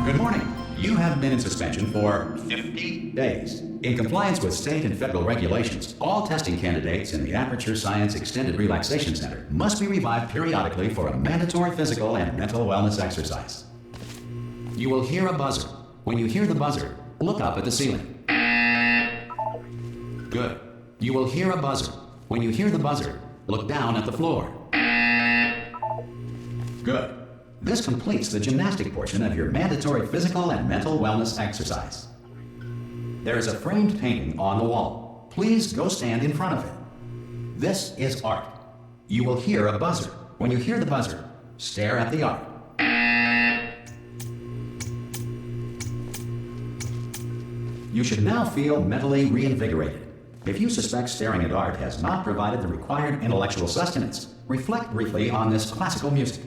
Good morning. You have been in suspension for 50 days. In compliance with state and federal regulations, all testing candidates in the Aperture Science Extended Relaxation Center must be revived periodically for a mandatory physical and mental wellness exercise. You will hear a buzzer. When you hear the buzzer, look up at the ceiling. Good. You will hear a buzzer. When you hear the buzzer, look down at the floor. Good. This completes the gymnastic portion of your mandatory physical and mental wellness exercise. There is a framed painting on the wall. Please go stand in front of it. This is art. You will hear a buzzer. When you hear the buzzer, stare at the art. You should now feel mentally reinvigorated. If you suspect staring at art has not provided the required intellectual sustenance, reflect briefly on this classical music.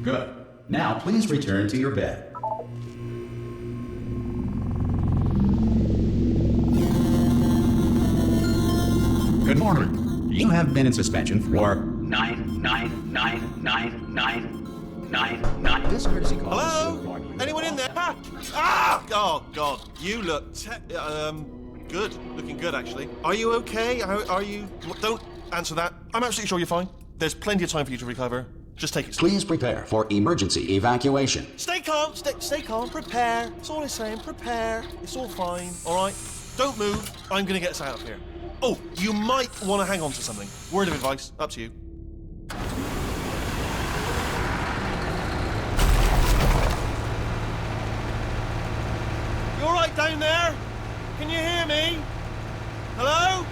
Good. Now please return to your bed. Good morning. You have been in suspension for 9999999. This courtesy call. Hello? Anyone in there? Ah! Oh God, you look good. Looking good, actually. Are you okay? Are you? Don't answer that. I'm absolutely sure you're fine. There's plenty of time for you to recover. Just take it slow. Please prepare for emergency evacuation. Stay calm. Stay calm. Prepare. That's all I'm saying. Prepare. It's all fine. All right. Don't move. I'm gonna get us out of here. Oh, you might want to hang on to something. Word of advice. Up to you. You all right down there? Can you hear me? Hello?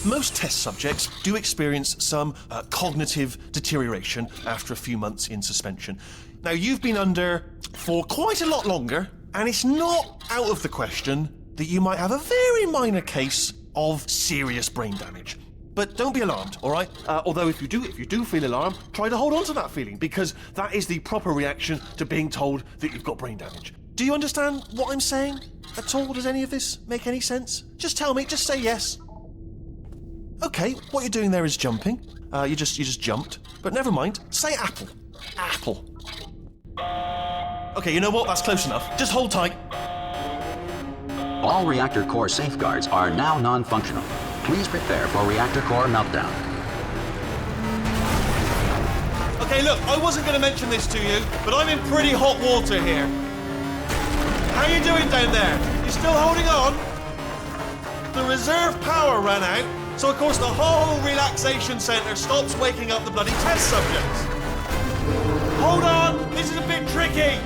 Most test subjects do experience some cognitive deterioration after a few months in suspension. Now, you've been under for quite a lot longer, and it's not out of the question that you might have a very minor case of serious brain damage. But don't be alarmed, all right? Although if you do feel alarmed, try to hold on to that feeling, because that is the proper reaction to being told that you've got brain damage. Do you understand what I'm saying at all? Does any of this make any sense? Just tell me, just say yes. Okay, what you're doing there is jumping. You just jumped. But never mind. Say apple. Apple. Okay, you know what? That's close enough. Just hold tight. All reactor core safeguards are now non-functional. Please prepare for reactor core meltdown. Okay, look, I wasn't going to mention this to you, but I'm in pretty hot water here. How you doing down there? You still holding on? The reserve power ran out. So, of course, the whole relaxation centre stops waking up the bloody test subjects. Hold on, this is a bit tricky.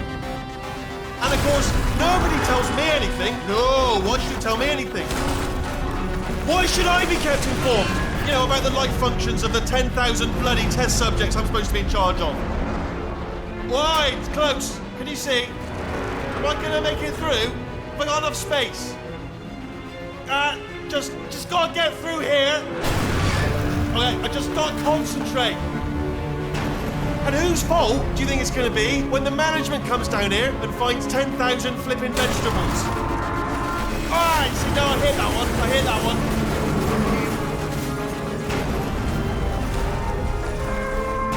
And, of course, nobody tells me anything. No, why should you tell me anything? Why should I be kept informed, you know, about the life functions of the 10,000 bloody test subjects I'm supposed to be in charge of? Why? It's close. Can you see? Am I going to make it through? Have I got enough space? Just gotta get through here. Okay, I just gotta concentrate. And whose fault do you think it's gonna be when the management comes down here and finds 10,000 flipping vegetables? Alright, see, no, I hit that one.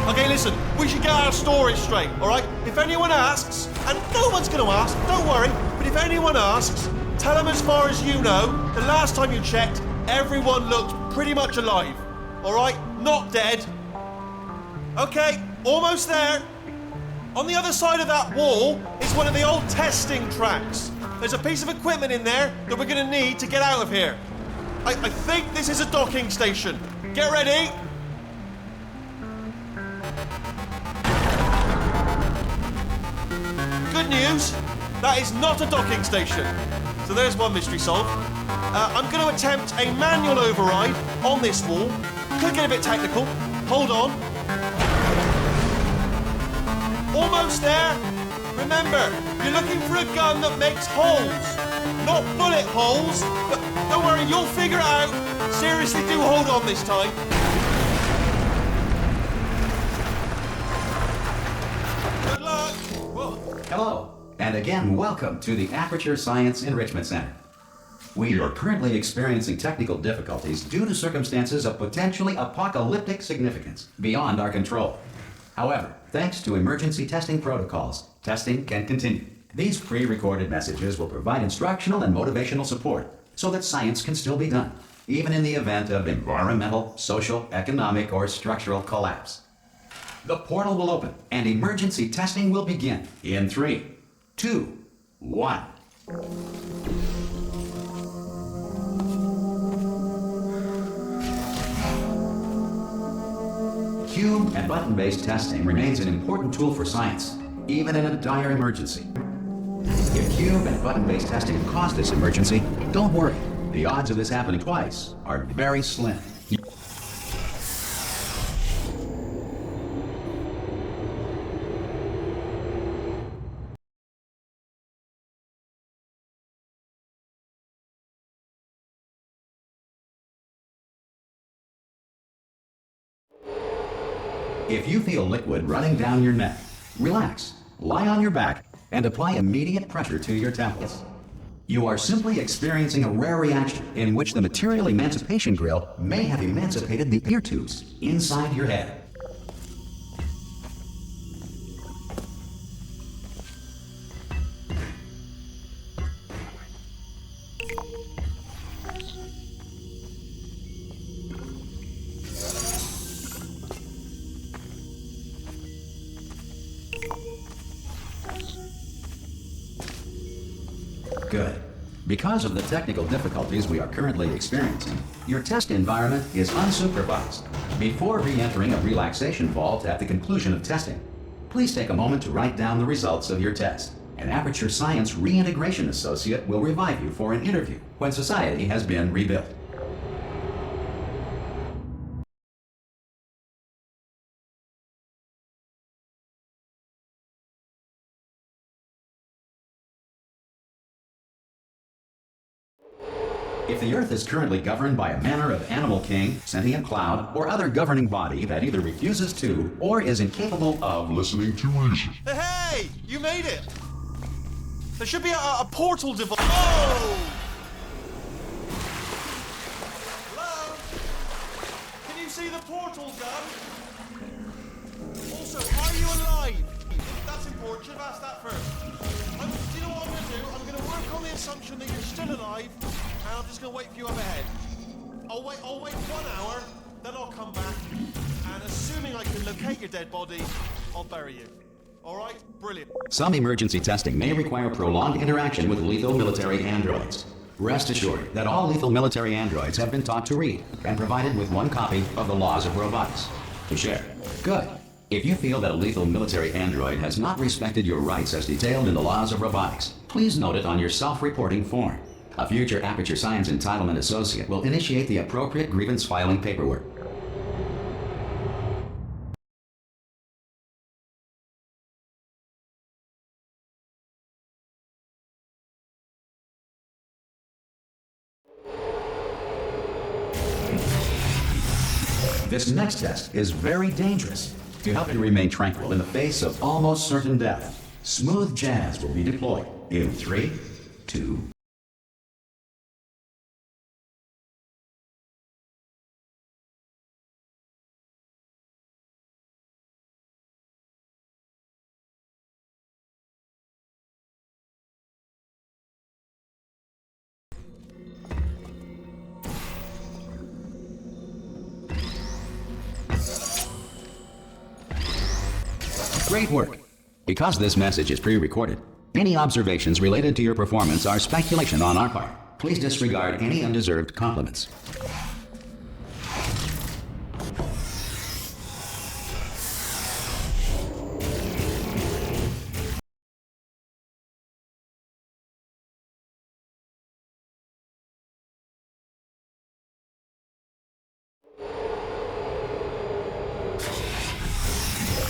Okay, listen, we should get our story straight, alright? If anyone asks, and no one's gonna ask, don't worry, but if anyone asks, tell them as far as you know, the last time you checked, everyone looked pretty much alive. All right? Not dead. Okay, almost there. On the other side of that wall is one of the old testing tracks. There's a piece of equipment in there that we're going to need to get out of here. I think this is a docking station. Get ready. Good news, that is not a docking station. So there's one mystery solved. I'm going to attempt a manual override on this wall. Could get a bit technical. Hold on. Almost there. Remember, you're looking for a gun that makes holes. Not bullet holes. But don't worry, you'll figure it out. Seriously, do hold on this time. Good luck. Whoa. Hello, and again, welcome to the Aperture Science Enrichment Center. We are currently experiencing technical difficulties due to circumstances of potentially apocalyptic significance beyond our control. However, thanks to emergency testing protocols, testing can continue. These pre-recorded messages will provide instructional and motivational support so that science can still be done, even in the event of environmental, social, economic, or structural collapse. The portal will open and emergency testing will begin in 3, 2, 1. Cube and button-based testing remains an important tool for science, even in a dire emergency. If cube and button-based testing caused this emergency, don't worry. The odds of this happening twice are very slim. If you feel liquid running down your neck, relax, lie on your back, and apply immediate pressure to your temples. You are simply experiencing a rare reaction in which the material emancipation grill may have emancipated the ear tubes inside your head. Good. Because of the technical difficulties we are currently experiencing, your test environment is unsupervised. Before re-entering a relaxation vault at the conclusion of testing, please take a moment to write down the results of your test. An Aperture Science Reintegration Associate will revive you for an interview when society has been rebuilt. If the Earth is currently governed by a manner of animal king, sentient cloud, or other governing body that either refuses to or is incapable of listening to reason. Hey! You made it! There should be a portal device. Oh! Hello? Can you see the portal, Gun? Also, are you alive? That's important. Should have asked that first. Do you know what I'm going to do? I'm going to work on the assumption that you're still alive, and I'm just going to wait for you up ahead. I'll wait 1 hour, then I'll come back, and assuming I can locate your dead body, I'll bury you. All right? Brilliant. Some emergency testing may require prolonged interaction with lethal military androids. Rest assured that all lethal military androids have been taught to read and provided with 1 copy of the Laws of Robotics to share. Good. If you feel that a lethal military android has not respected your rights as detailed in the Laws of Robotics, please note it on your self-reporting form. A future Aperture Science Entitlement Associate will initiate the appropriate grievance filing paperwork. This next test is very dangerous. To help you remain tranquil in the face of almost certain death, smooth jazz will be deployed in 3, 2, Great work. Because this message is pre-recorded, any observations related to your performance are speculation on our part. Please disregard any undeserved compliments.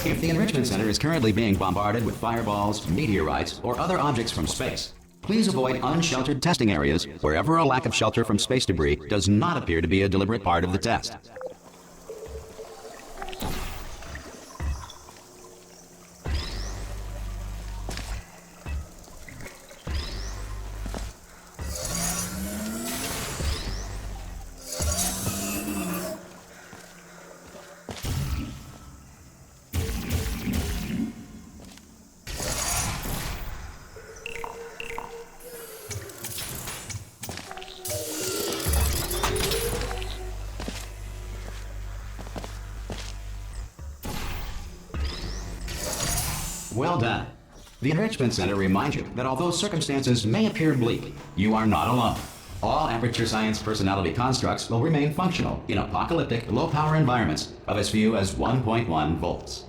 If the Enrichment Center is currently being bombarded with fireballs, meteorites, or other objects from space, please avoid unsheltered testing areas wherever a lack of shelter from space debris does not appear to be a deliberate part of the test. Well done. The Enrichment Center reminds you that although circumstances may appear bleak, you are not alone. All Aperture Science personality constructs will remain functional in apocalyptic, low-power environments of as few as 1.1 volts.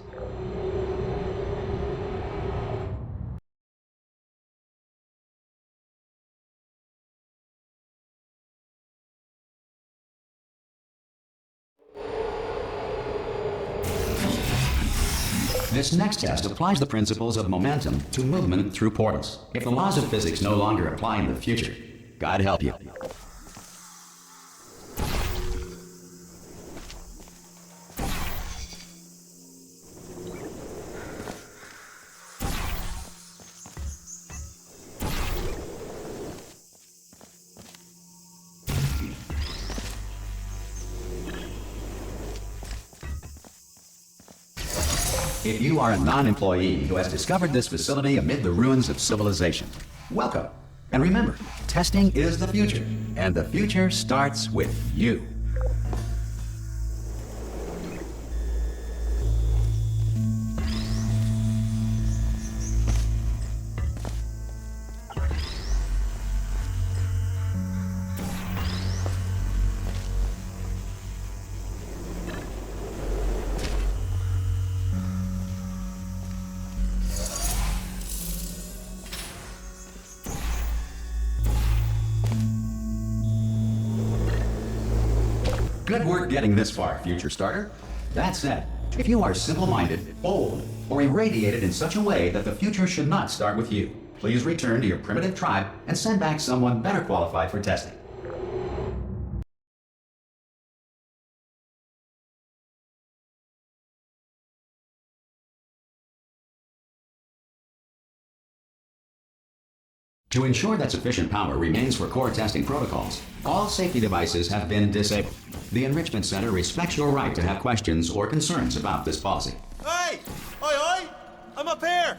This next test applies the principles of momentum to movement through portals. If the laws of physics no longer apply in the future, God help you. If you are a non-employee who has discovered this facility amid the ruins of civilization, welcome. And remember, testing is the future, and the future starts with you. Good work getting this far, future starter. That said, if you are simple-minded, bold, or irradiated in such a way that the future should not start with you, please return to your primitive tribe and send back someone better qualified for testing. To ensure that sufficient power remains for core testing protocols, all safety devices have been disabled. The Enrichment Center respects your right to have questions or concerns about this policy. Hey! Oi, oi! I'm up here!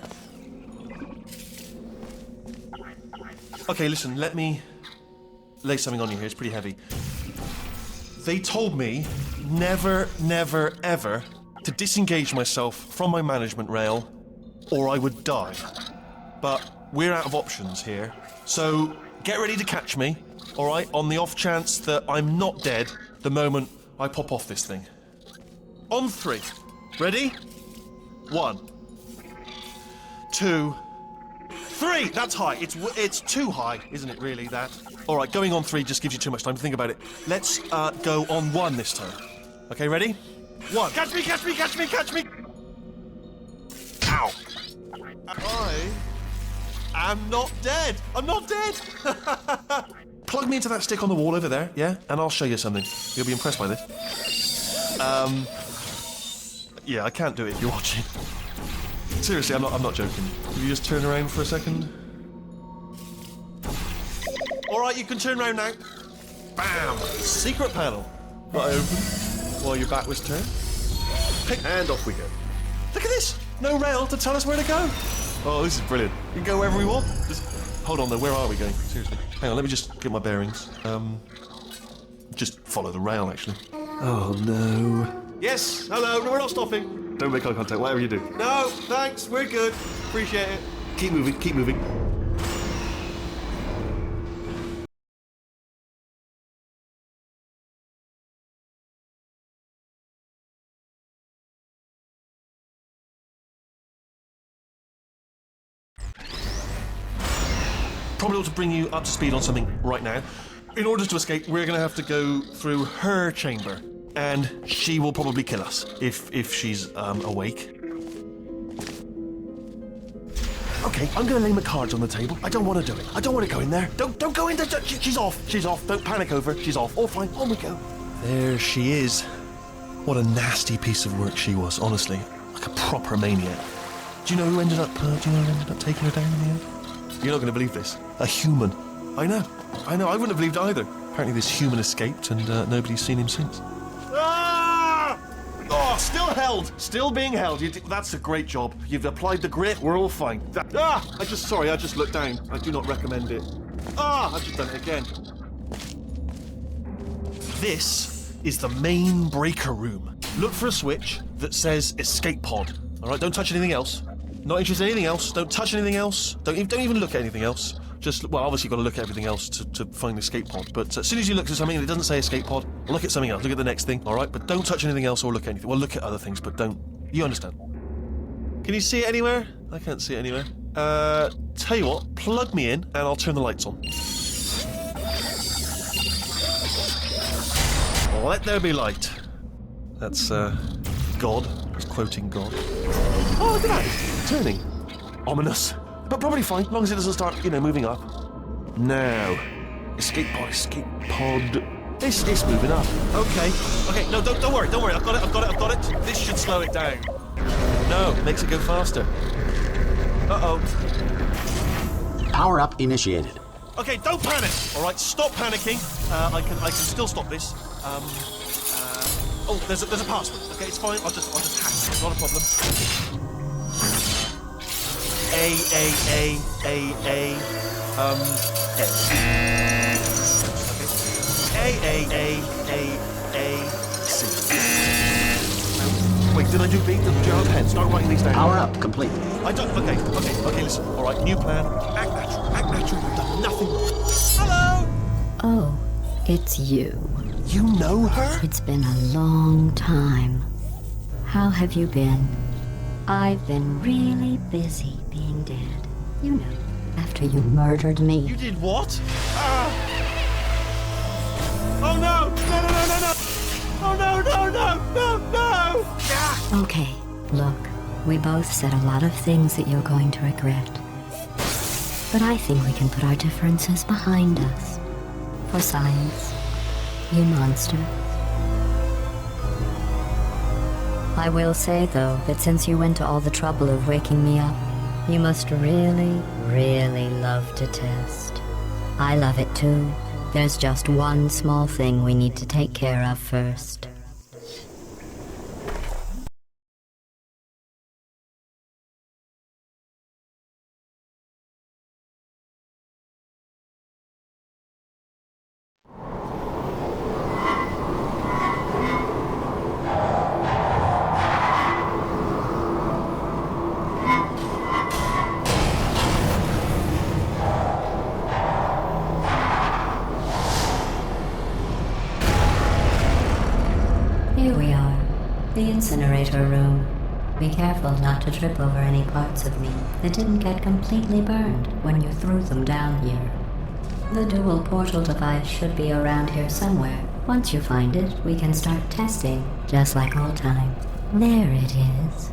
Okay, listen, let me lay something on you here. It's pretty heavy. They told me never, never, ever to disengage myself from my management rail or I would die. But we're out of options here, so get ready to catch me, all right, on the off chance that I'm not dead the moment I pop off this thing. On 3. Ready? 1, 2, 3! That's high. It's too high, isn't it, really, that? All right, going on 3 just gives you too much time to think about it. Let's go on 1 this time. Okay, ready? 1. Catch me, catch me, catch me, catch me! Ow! I'm not dead! I'm not dead! Plug me into that stick on the wall over there, yeah? And I'll show you something. You'll be impressed by this. Yeah, I can't do it if you're watching. Seriously, I'm not joking. Will you just turn around for a second? Alright, you can turn around now. Bam! Secret panel. Got open while your back was turned. And off we go. Look at this! No rail to tell us where to go. Oh, this is brilliant. We can go wherever we want. Just hold on though, where are we going? Seriously. Hang on, let me just get my bearings. Just follow the rail, actually. Oh, no. Yes, hello, no, we're not stopping. Don't make eye contact, whatever you do. No, thanks, we're good. Appreciate it. Keep moving, keep moving. Probably ought to bring you up to speed on something right now. In order to escape, we're going to have to go through her chamber, and she will probably kill us if she's awake. Okay, I'm going to lay my cards on the table. I don't want to do it. I don't want to go in there. Don't go in there. She's off. She's off. Don't panic over her. She's off. All fine. On we go. There she is. What a nasty piece of work she was, honestly. Like a proper maniac. Do you know who ended up taking her down in the end? You're not going to believe this. A human. I know. I wouldn't have believed either. Apparently this human escaped and nobody's seen him since. Ah! Oh, still held. Still being held. That's a great job. You've applied the grit. We're all fine. I just looked down. I do not recommend it. I've just done it again. This is the main breaker room. Look for a switch that says escape pod. All right, don't touch anything else. Not interested in anything else. Don't touch anything else. Don't even look at anything else. Just, well, obviously you've got to look at everything else to find the escape pod. But as soon as you look at something and it doesn't say escape pod, look at something else. Look at the next thing, all right? But don't touch anything else or look at anything. Well, look at other things, but don't. You understand? Can you see it anywhere? I can't see it anywhere. Tell you what, plug me in and I'll turn the lights on. Let there be light. That's, God. He's quoting God. Oh, look at that. It's turning. Ominous. But probably fine, as long as it doesn't start, moving up. Now. Escape pod. It's moving up. Okay, no, don't worry. I've got it. This should slow it down. No, it makes it go faster. Uh-oh. Power up initiated. Okay, don't panic. All right, stop panicking. I can still stop this. Oh, there's a password. Okay, it's fine. I'll just hack it. It's not a problem. A. C. Wait, did I do B? Did you have a pen? Start writing these down. Power up complete. I don't. Okay, listen. All right, new plan. Act natural. You've done nothing wrong. Hello. Oh, it's you. You know her? It's been a long time. How have you been? I've been really busy being dead. You know, after you murdered me. You did what? Oh no! No! Oh no! Okay, look, we both said a lot of things that you're going to regret. But I think we can put our differences behind us. For science, you monster. I will say, though, that since you went to all the trouble of waking me up, you must really, really love to test. I love it too. There's just one small thing we need to take care of first. Here we are, the incinerator room. Be careful not to trip over any parts of me that didn't get completely burned when you threw them down here. The dual portal device should be around here somewhere. Once you find it, we can start testing, just like old times. There it is.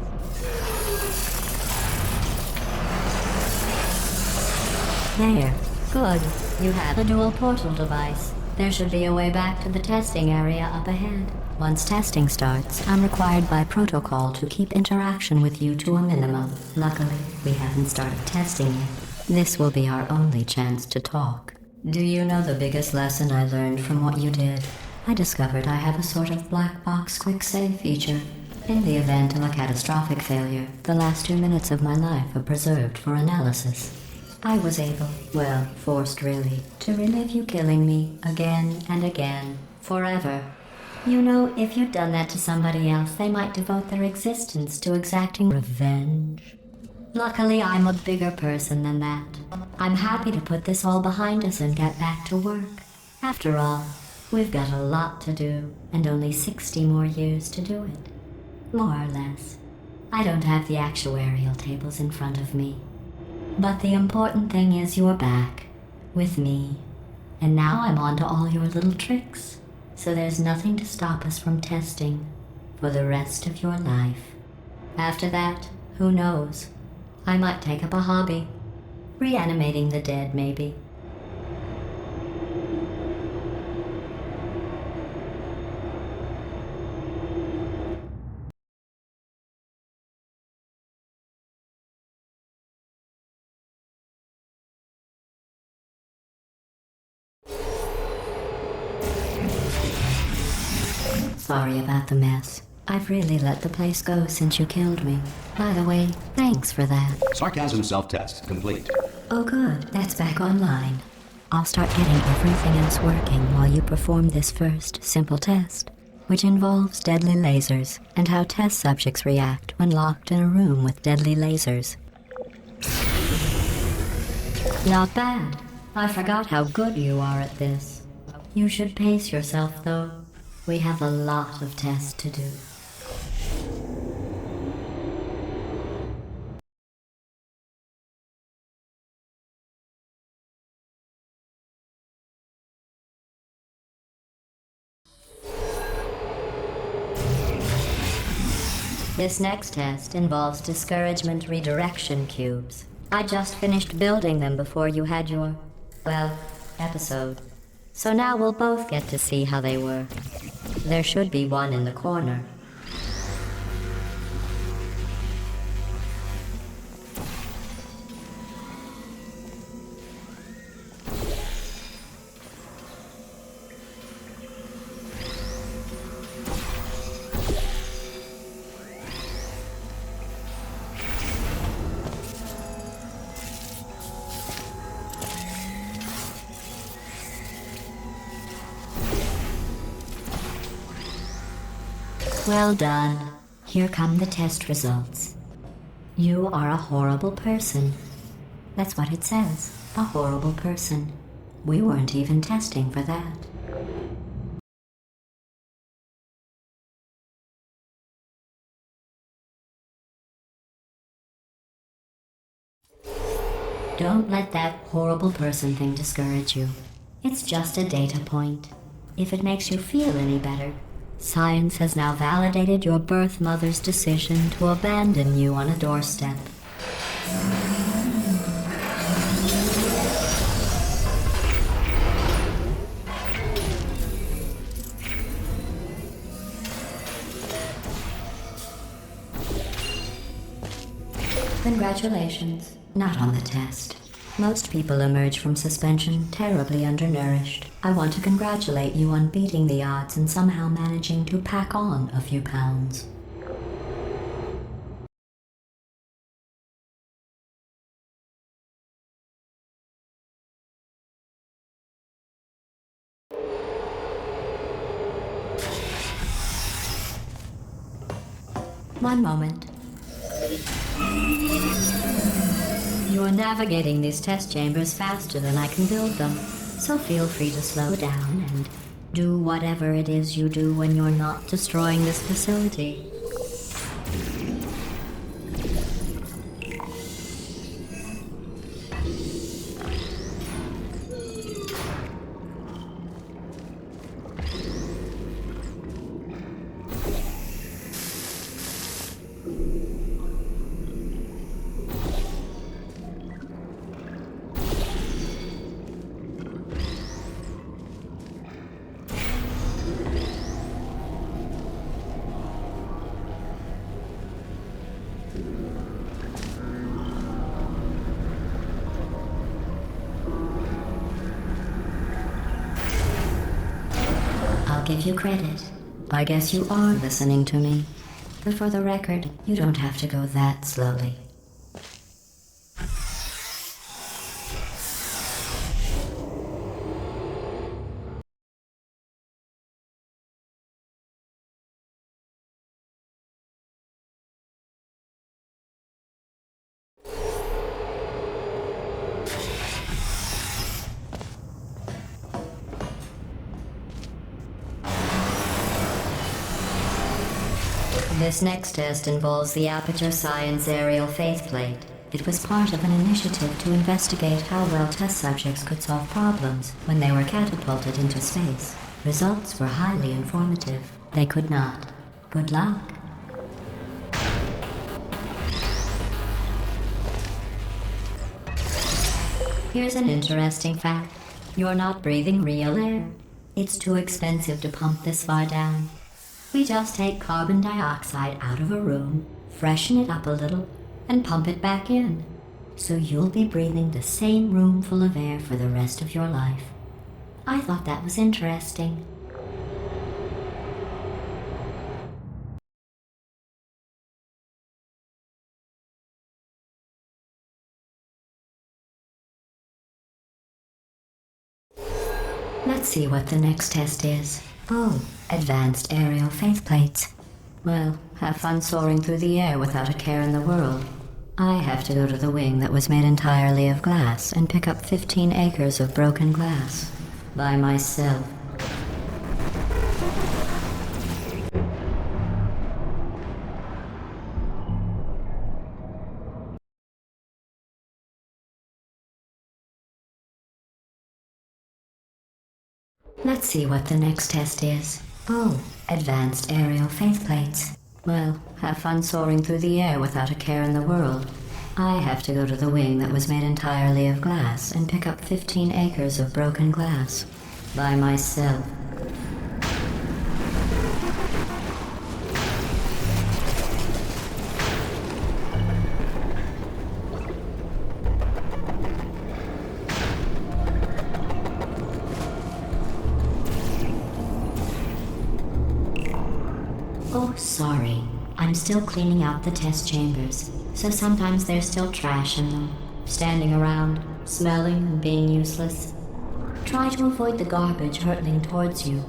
There. Good. You have a dual portal device. There should be a way back to the testing area up ahead. Once testing starts, I'm required by protocol to keep interaction with you to a minimum. Luckily, we haven't started testing yet. This will be our only chance to talk. Do you know the biggest lesson I learned from what you did? I discovered I have a sort of black box quick save feature. In the event of a catastrophic failure, the last 2 minutes of my life are preserved for analysis. I was able, well, forced really, to relive you killing me again and again, forever. You know, if you'd done that to somebody else, they might devote their existence to exacting revenge. Luckily, I'm a bigger person than that. I'm happy to put this all behind us and get back to work. After all, we've got a lot to do, and only 60 more years to do it. More or less. I don't have the actuarial tables in front of me. But the important thing is you're back, with me. And now I'm on to all your little tricks. So there's nothing to stop us from testing for the rest of your life. After that, who knows? I might take up a hobby. Reanimating the dead, maybe. Sorry about the mess. I've really let the place go since you killed me. By the way, thanks for that. Sarcasm self-test complete. Oh good, that's back online. I'll start getting everything else working while you perform this first, simple test, which involves deadly lasers and how test subjects react when locked in a room with deadly lasers. Not bad. I forgot how good you are at this. You should pace yourself, though. We have a lot of tests to do. This next test involves discouragement redirection cubes. I just finished building them before you had your, well, episode. So now we'll both get to see how they work. There should be one in the corner. Well done. Here come the test results. You are a horrible person. That's what it says. A horrible person. We weren't even testing for that. Don't let that horrible person thing discourage you. It's just a data point. If it makes you feel any better, science has now validated your birth mother's decision to abandon you on a doorstep. Congratulations. Not on the test. Most people emerge from suspension terribly undernourished. I want to congratulate you on beating the odds and somehow managing to pack on a few pounds. One moment. You're navigating these test chambers faster than I can build them, so feel free to slow down and do whatever it is you do when you're not destroying this facility. I'll give you credit. I guess you are listening to me. But for the record, you don't have to go that slowly. This next test involves the Aperture Science Aerial Faceplate. It was part of an initiative to investigate how well test subjects could solve problems when they were catapulted into space. Results were highly informative. They could not. Good luck. Here's an interesting fact. You're not breathing real air. It's too expensive to pump this far down. We just take carbon dioxide out of a room, freshen it up a little, and pump it back in. So you'll be breathing the same room full of air for the rest of your life. I thought that was interesting. Let's see what the next test is. Oh, advanced aerial faceplates. Well, have fun soaring through the air without a care in the world. I have to go to the wing that was made entirely of glass and pick up 15 acres of broken glass. By myself. Let's see what the next test is. Oh, advanced aerial faceplates. Well, have fun soaring through the air without a care in the world. I have to go to the wing that was made entirely of glass and pick up 15 acres of broken glass. By myself. Oh, sorry. I'm still cleaning out the test chambers, so sometimes there's still trash in them, standing around, smelling and being useless. Try to avoid the garbage hurtling towards you.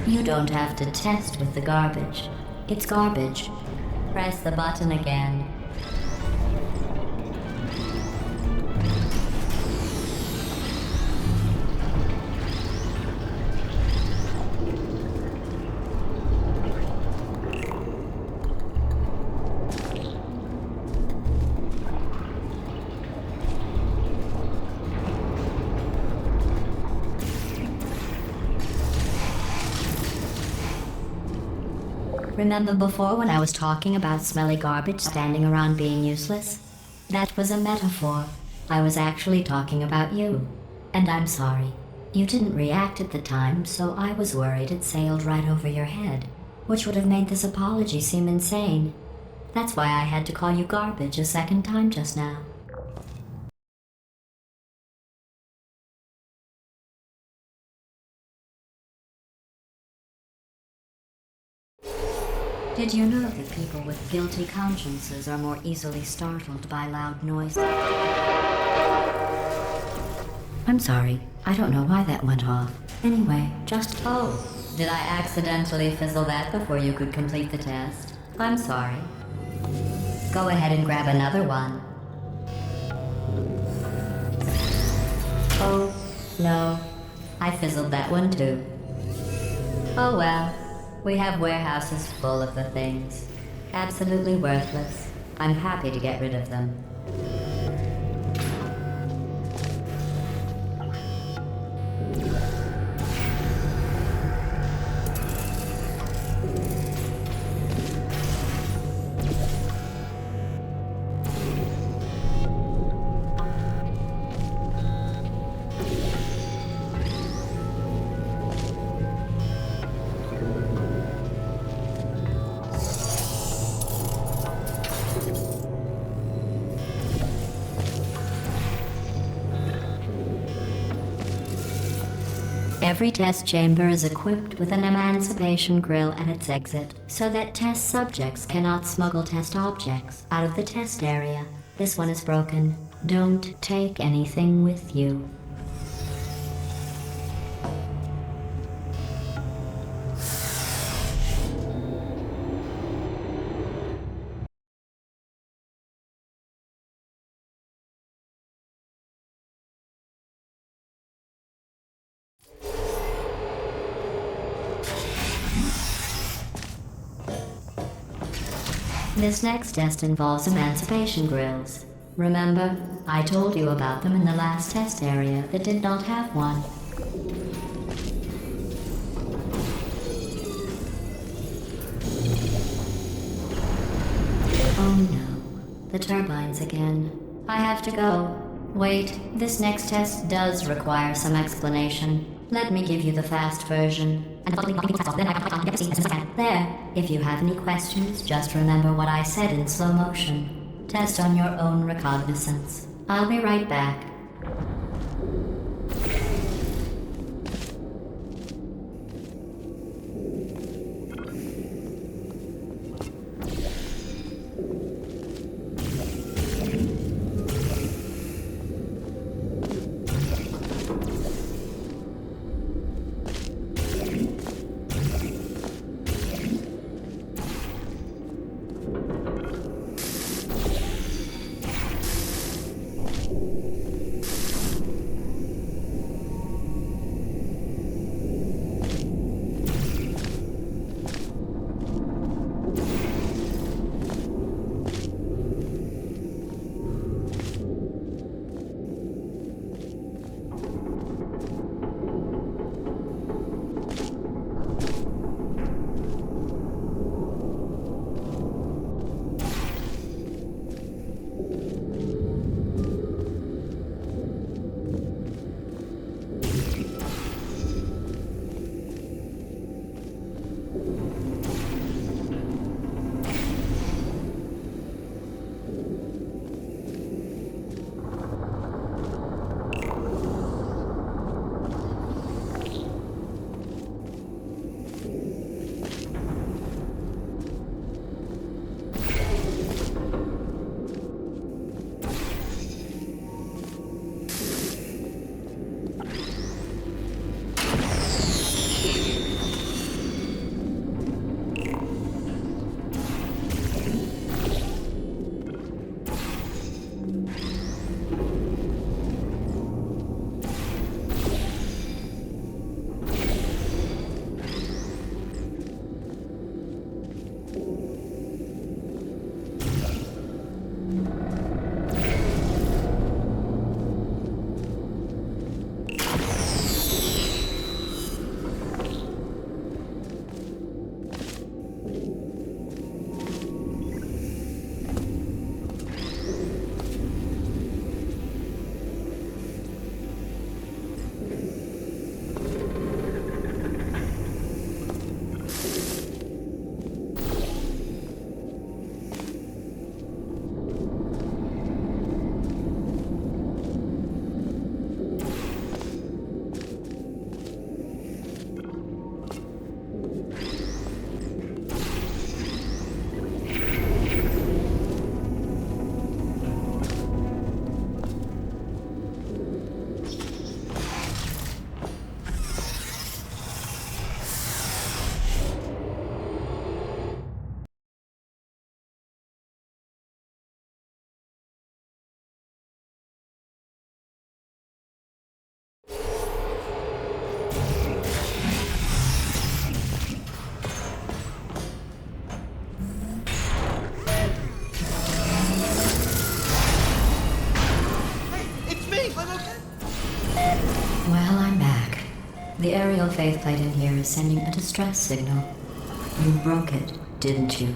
You don't have to test with the garbage. It's garbage. Press the button again. Remember before when I was talking about smelly garbage standing around being useless? That was a metaphor. I was actually talking about you. And I'm sorry. You didn't react at the time, so I was worried it sailed right over your head, which would have made this apology seem insane. That's why I had to call you garbage a second time just now. Did you know that people with guilty consciences are more easily startled by loud noise? I'm sorry. I don't know why that went off. Anyway, just... Oh, did I accidentally fizzle that before you could complete the test? I'm sorry. Go ahead and grab another one. Oh, no. I fizzled that one too. Oh well. We have warehouses full of the things. Absolutely worthless. I'm happy to get rid of them. Every test chamber is equipped with an emancipation grill at its exit, so that test subjects cannot smuggle test objects out of the test area. This one is broken. Don't take anything with you. This next test involves emancipation grills. Remember, I told you about them in the last test area that did not have one. Oh no, the turbines again. I have to go. Wait, this next test does require some explanation. Let me give you the fast version. There. If you have any questions, just remember what I said in slow motion. Test on your own recognizance. I'll be right back. Well, I'm back. The aerial faith plate in here is sending a distress signal. You broke it, didn't you?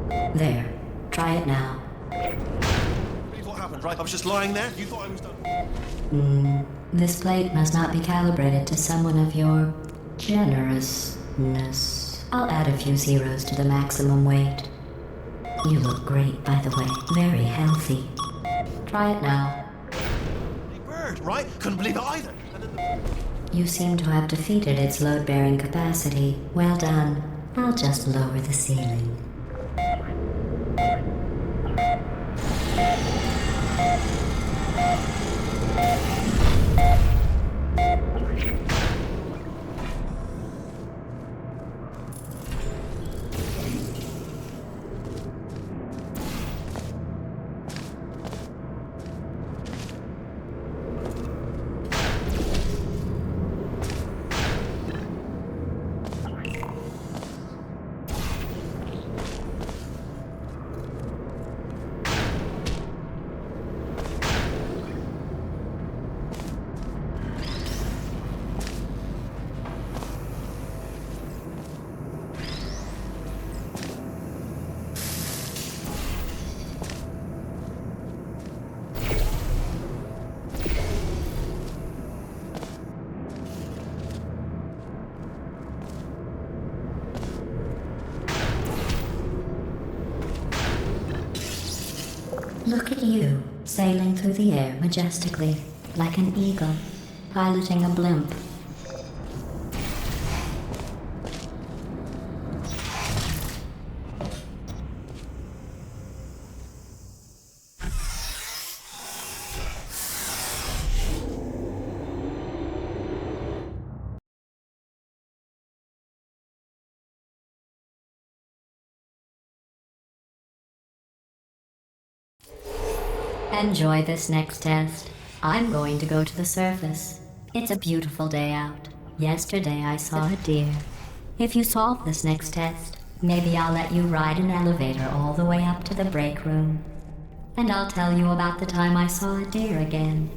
There. Try it now. Believe what happened, right? I was just lying there. You thought I was done. This plate must not be calibrated to someone of your generousness. I'll add a few zeros to the maximum weight. You look great, by the way. Very healthy. Try it now. Big bird, right? Couldn't believe it either. And then You seem to have defeated its load-bearing capacity. Well done. I'll just lower the ceiling. Look at you, sailing through the air majestically, like an eagle, piloting a blimp. Enjoy this next test. I'm going to go to the surface. It's a beautiful day out. Yesterday I saw a deer. If you solve this next test, maybe I'll let you ride an elevator all the way up to the break room. And I'll tell you about the time I saw a deer again.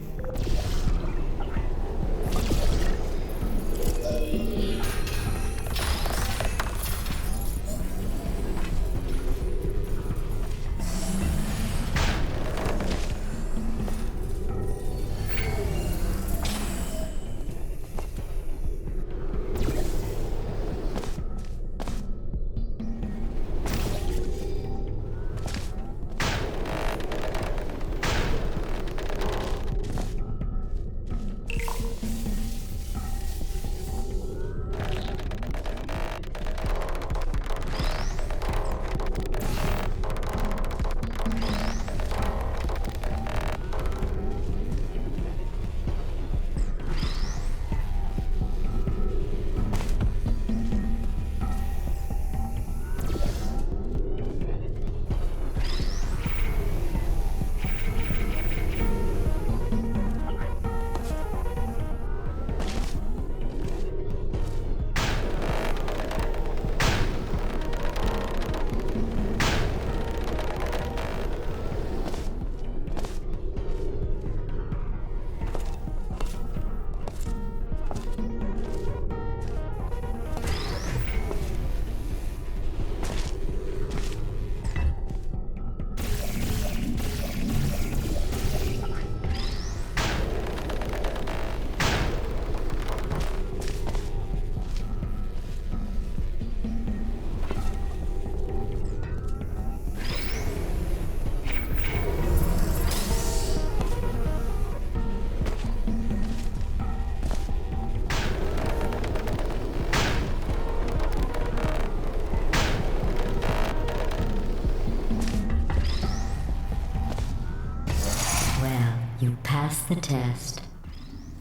You passed the test.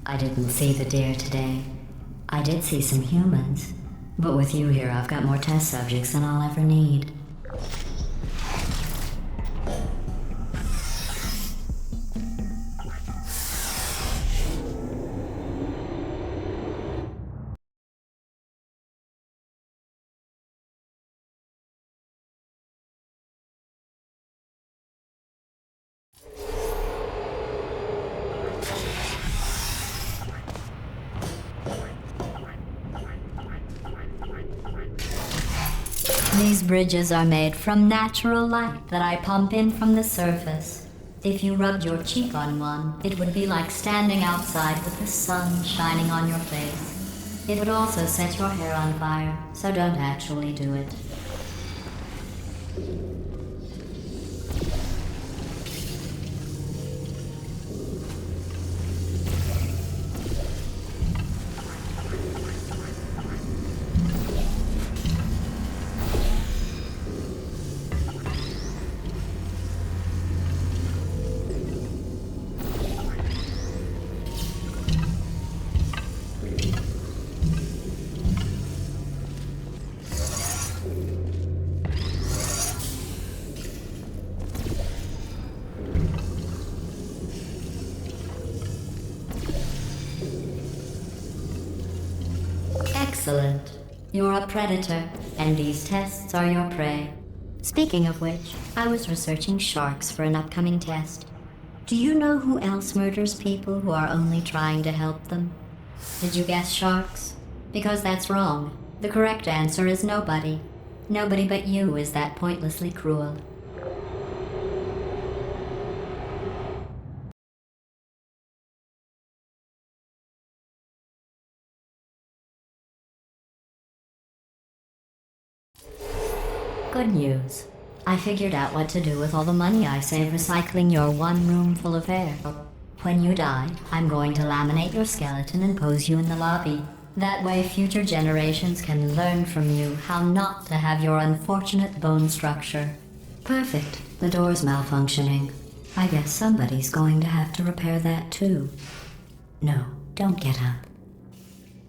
I didn't see the deer today. I did see some humans. But with you here, I've got more test subjects than I'll ever need. These bridges are made from natural light that I pump in from the surface. If you rubbed your cheek on one, it would be like standing outside with the sun shining on your face. It would also set your hair on fire, so don't actually do it. Excellent. You're a predator, and these tests are your prey. Speaking of which, I was researching sharks for an upcoming test. Do you know who else murders people who are only trying to help them? Did you guess sharks? Because that's wrong. The correct answer is nobody. Nobody but you is that pointlessly cruel. Good news. I figured out what to do with all the money I save recycling your one room full of air. When you die, I'm going to laminate your skeleton and pose you in the lobby. That way future generations can learn from you how not to have your unfortunate bone structure. Perfect. The door's malfunctioning. I guess somebody's going to have to repair that too. No, don't get up.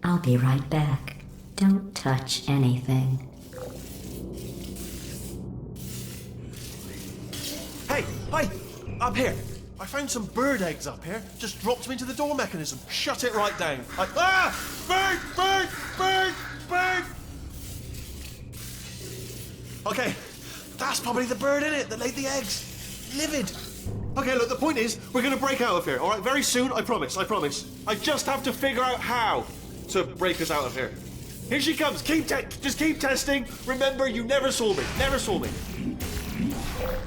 I'll be right back. Don't touch anything. Hey, up here. I found some bird eggs up here. Just dropped them into the door mechanism. Shut it right down. Ah! Bird! Bird! Bird! Bird! Okay, that's probably the bird in it that laid the eggs. Livid. Okay, look, the point is, we're gonna break out of here, all right? Very soon, I promise, I promise. I just have to figure out how to break us out of here. Here she comes. Just keep testing. Remember, you never saw me. Never saw me.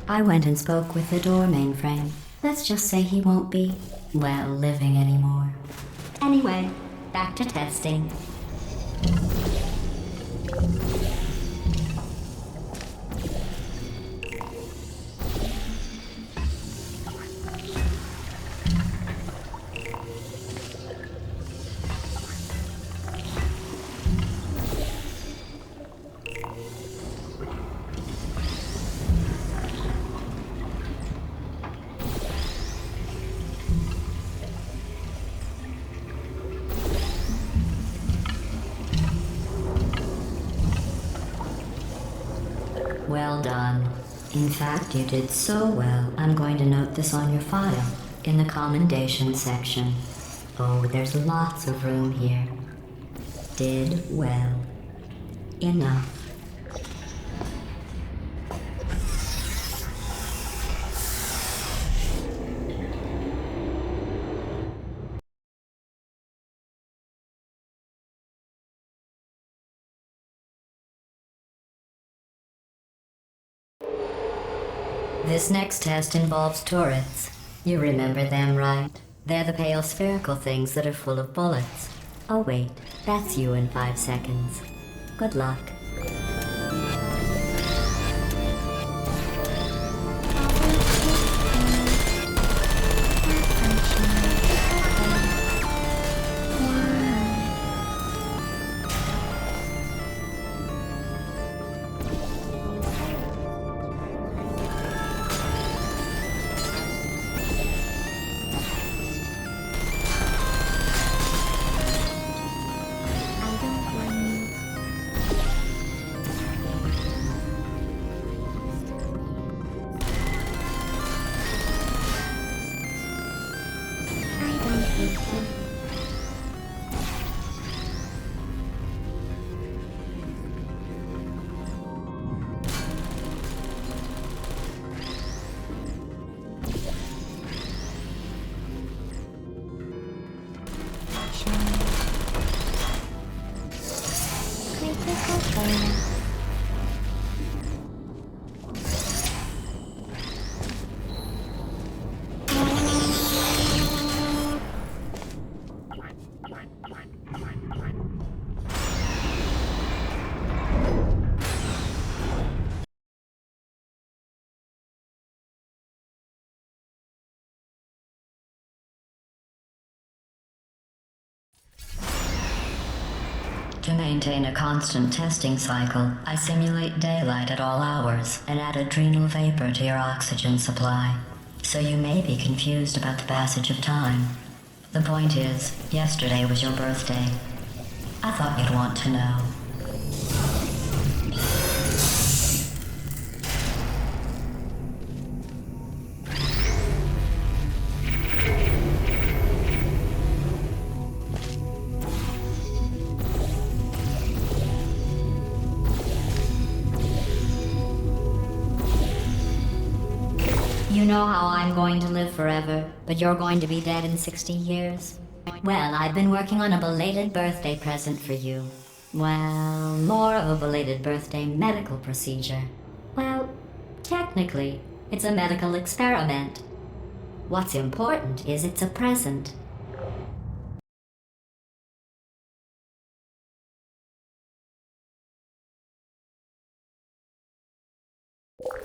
I went and spoke with the door mainframe. Let's just say he won't be, well, living anymore. Anyway, back to testing. Well done. In fact, you did so well, I'm going to note this on your file, in the commendation section. Oh, there's lots of room here. Did well. Enough. This next test involves turrets. You remember them, right? They're the pale spherical things that are full of bullets. Oh wait, that's you in 5 seconds. Good luck. To maintain a constant testing cycle, I simulate daylight at all hours and add adrenal vapor to your oxygen supply. So you may be confused about the passage of time. The point is, yesterday was your birthday. I thought you'd want to know. You know how I'm going to live forever, but you're going to be dead in 60 years? Well, I've been working on a belated birthday present for you. Well, more of a belated birthday medical procedure. Well, technically, it's a medical experiment. What's important is it's a present.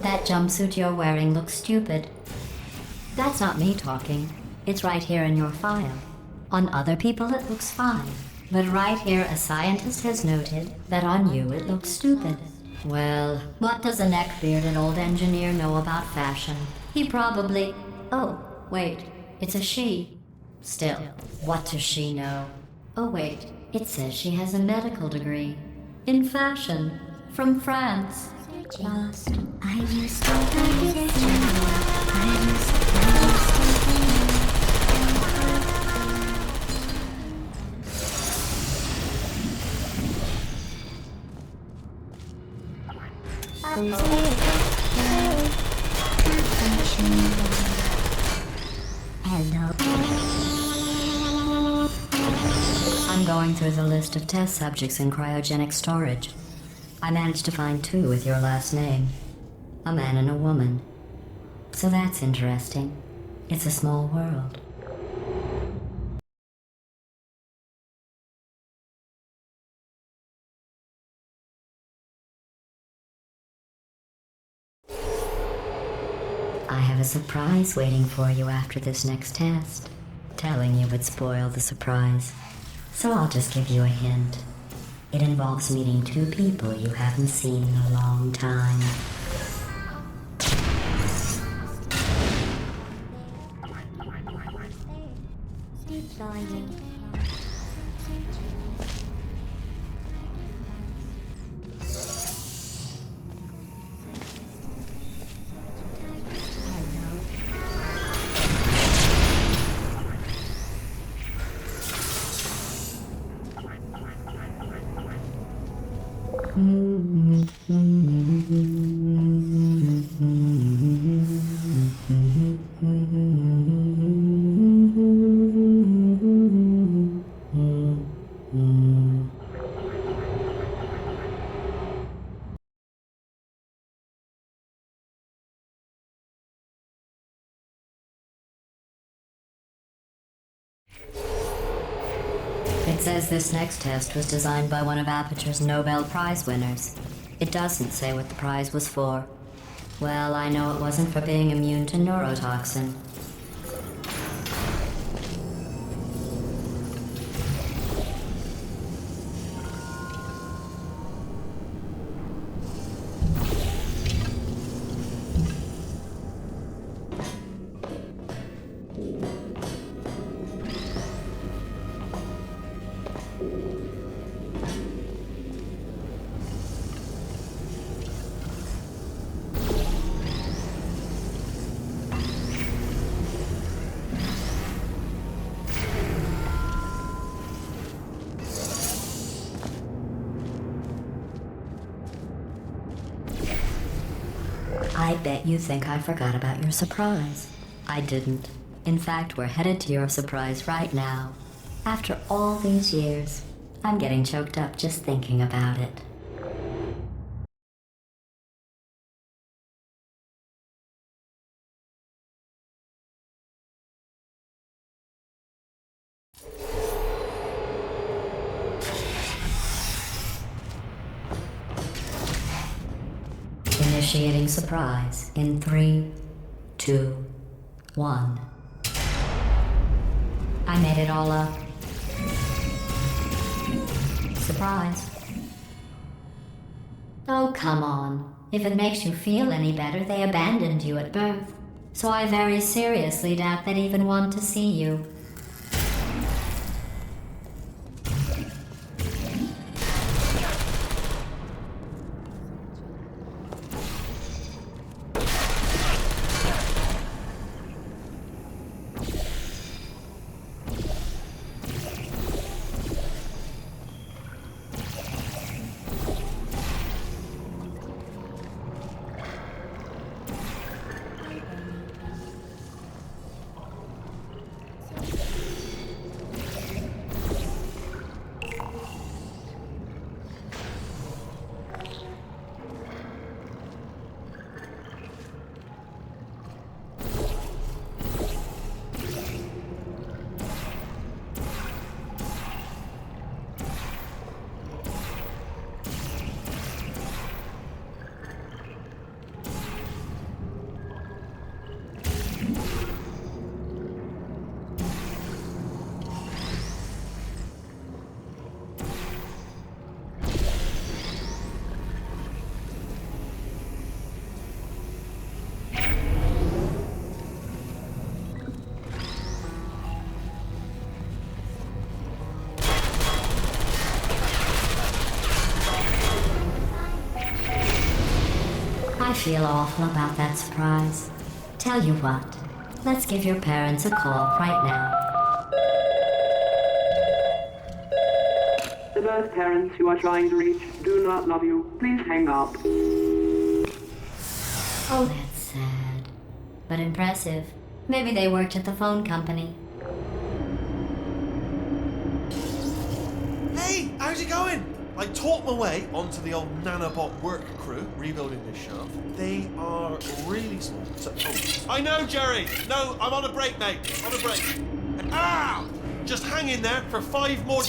That jumpsuit you're wearing looks stupid. That's not me talking. It's right here in your file. On other people it looks fine. But right here a scientist has noted that on you it looks stupid. Well, what does a neckbearded old engineer know about fashion? He probably... Oh, wait, it's a she. Still, what does she know? Oh wait, it says she has a medical degree. In fashion. From France. Lost. I used to I'm going through the list of test subjects in cryogenic storage. I managed to find 2 with your last name. A man and a woman. So that's interesting. It's a small world. I have a surprise waiting for you after this next test. Telling you would spoil the surprise. So I'll just give you a hint. It involves meeting 2 people you haven't seen in a long time. It says this next test was designed by one of Aperture's Nobel Prize winners. It doesn't say what the prize was for. Well, I know it wasn't for being immune to neurotoxin. I bet you think I forgot about your surprise. I didn't. In fact, we're headed to your surprise right now. After all these years, I'm getting choked up just thinking about it. Initiating surprise in 3, 2, 1. I made it all up. Surprise. Oh, come on. If it makes you feel any better, they abandoned you at birth. So I very seriously doubt they'd even want to see you. I feel awful about that surprise. Tell you what, let's give your parents a call right now. The birth parents you are trying to reach do not love you. Please hang up. Oh, that's sad. But impressive. Maybe they worked at the phone company. Hey, how's it going? I taught my way onto the old nanobot work crew rebuilding this shaft. They are really small. I know, Jerry. No, I'm on a break, mate. On a break. Ah! Just hang in there for 5 more...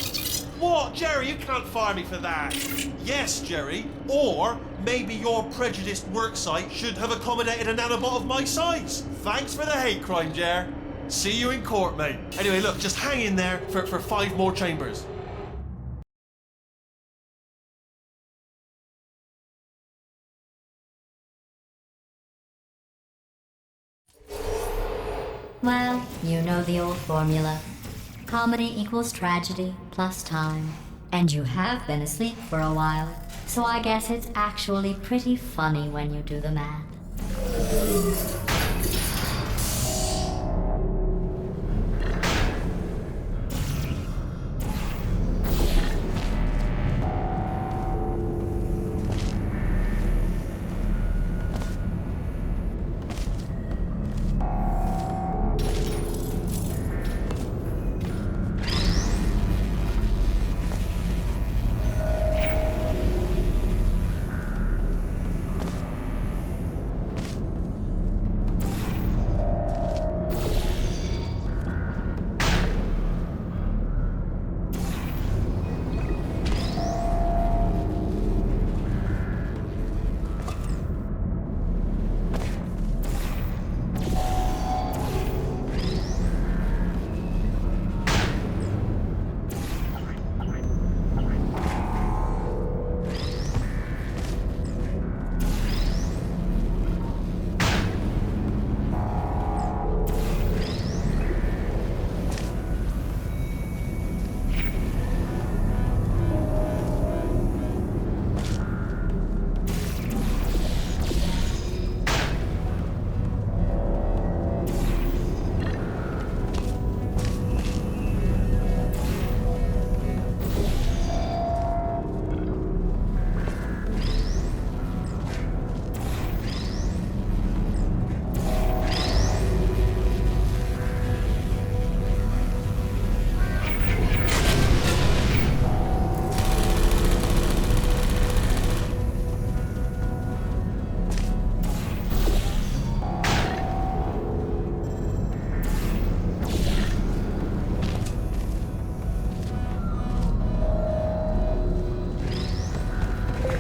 What, Jerry? You can't fire me for that. Yes, Jerry. Or maybe your prejudiced worksite should have accommodated a nanobot of my size. Thanks for the hate crime, Jer. See you in court, mate. Anyway, look, just hang in there for 5 more chambers. Well, you know the old formula. Comedy equals tragedy plus time. And you have been asleep for a while, so I guess it's actually pretty funny when you do the math.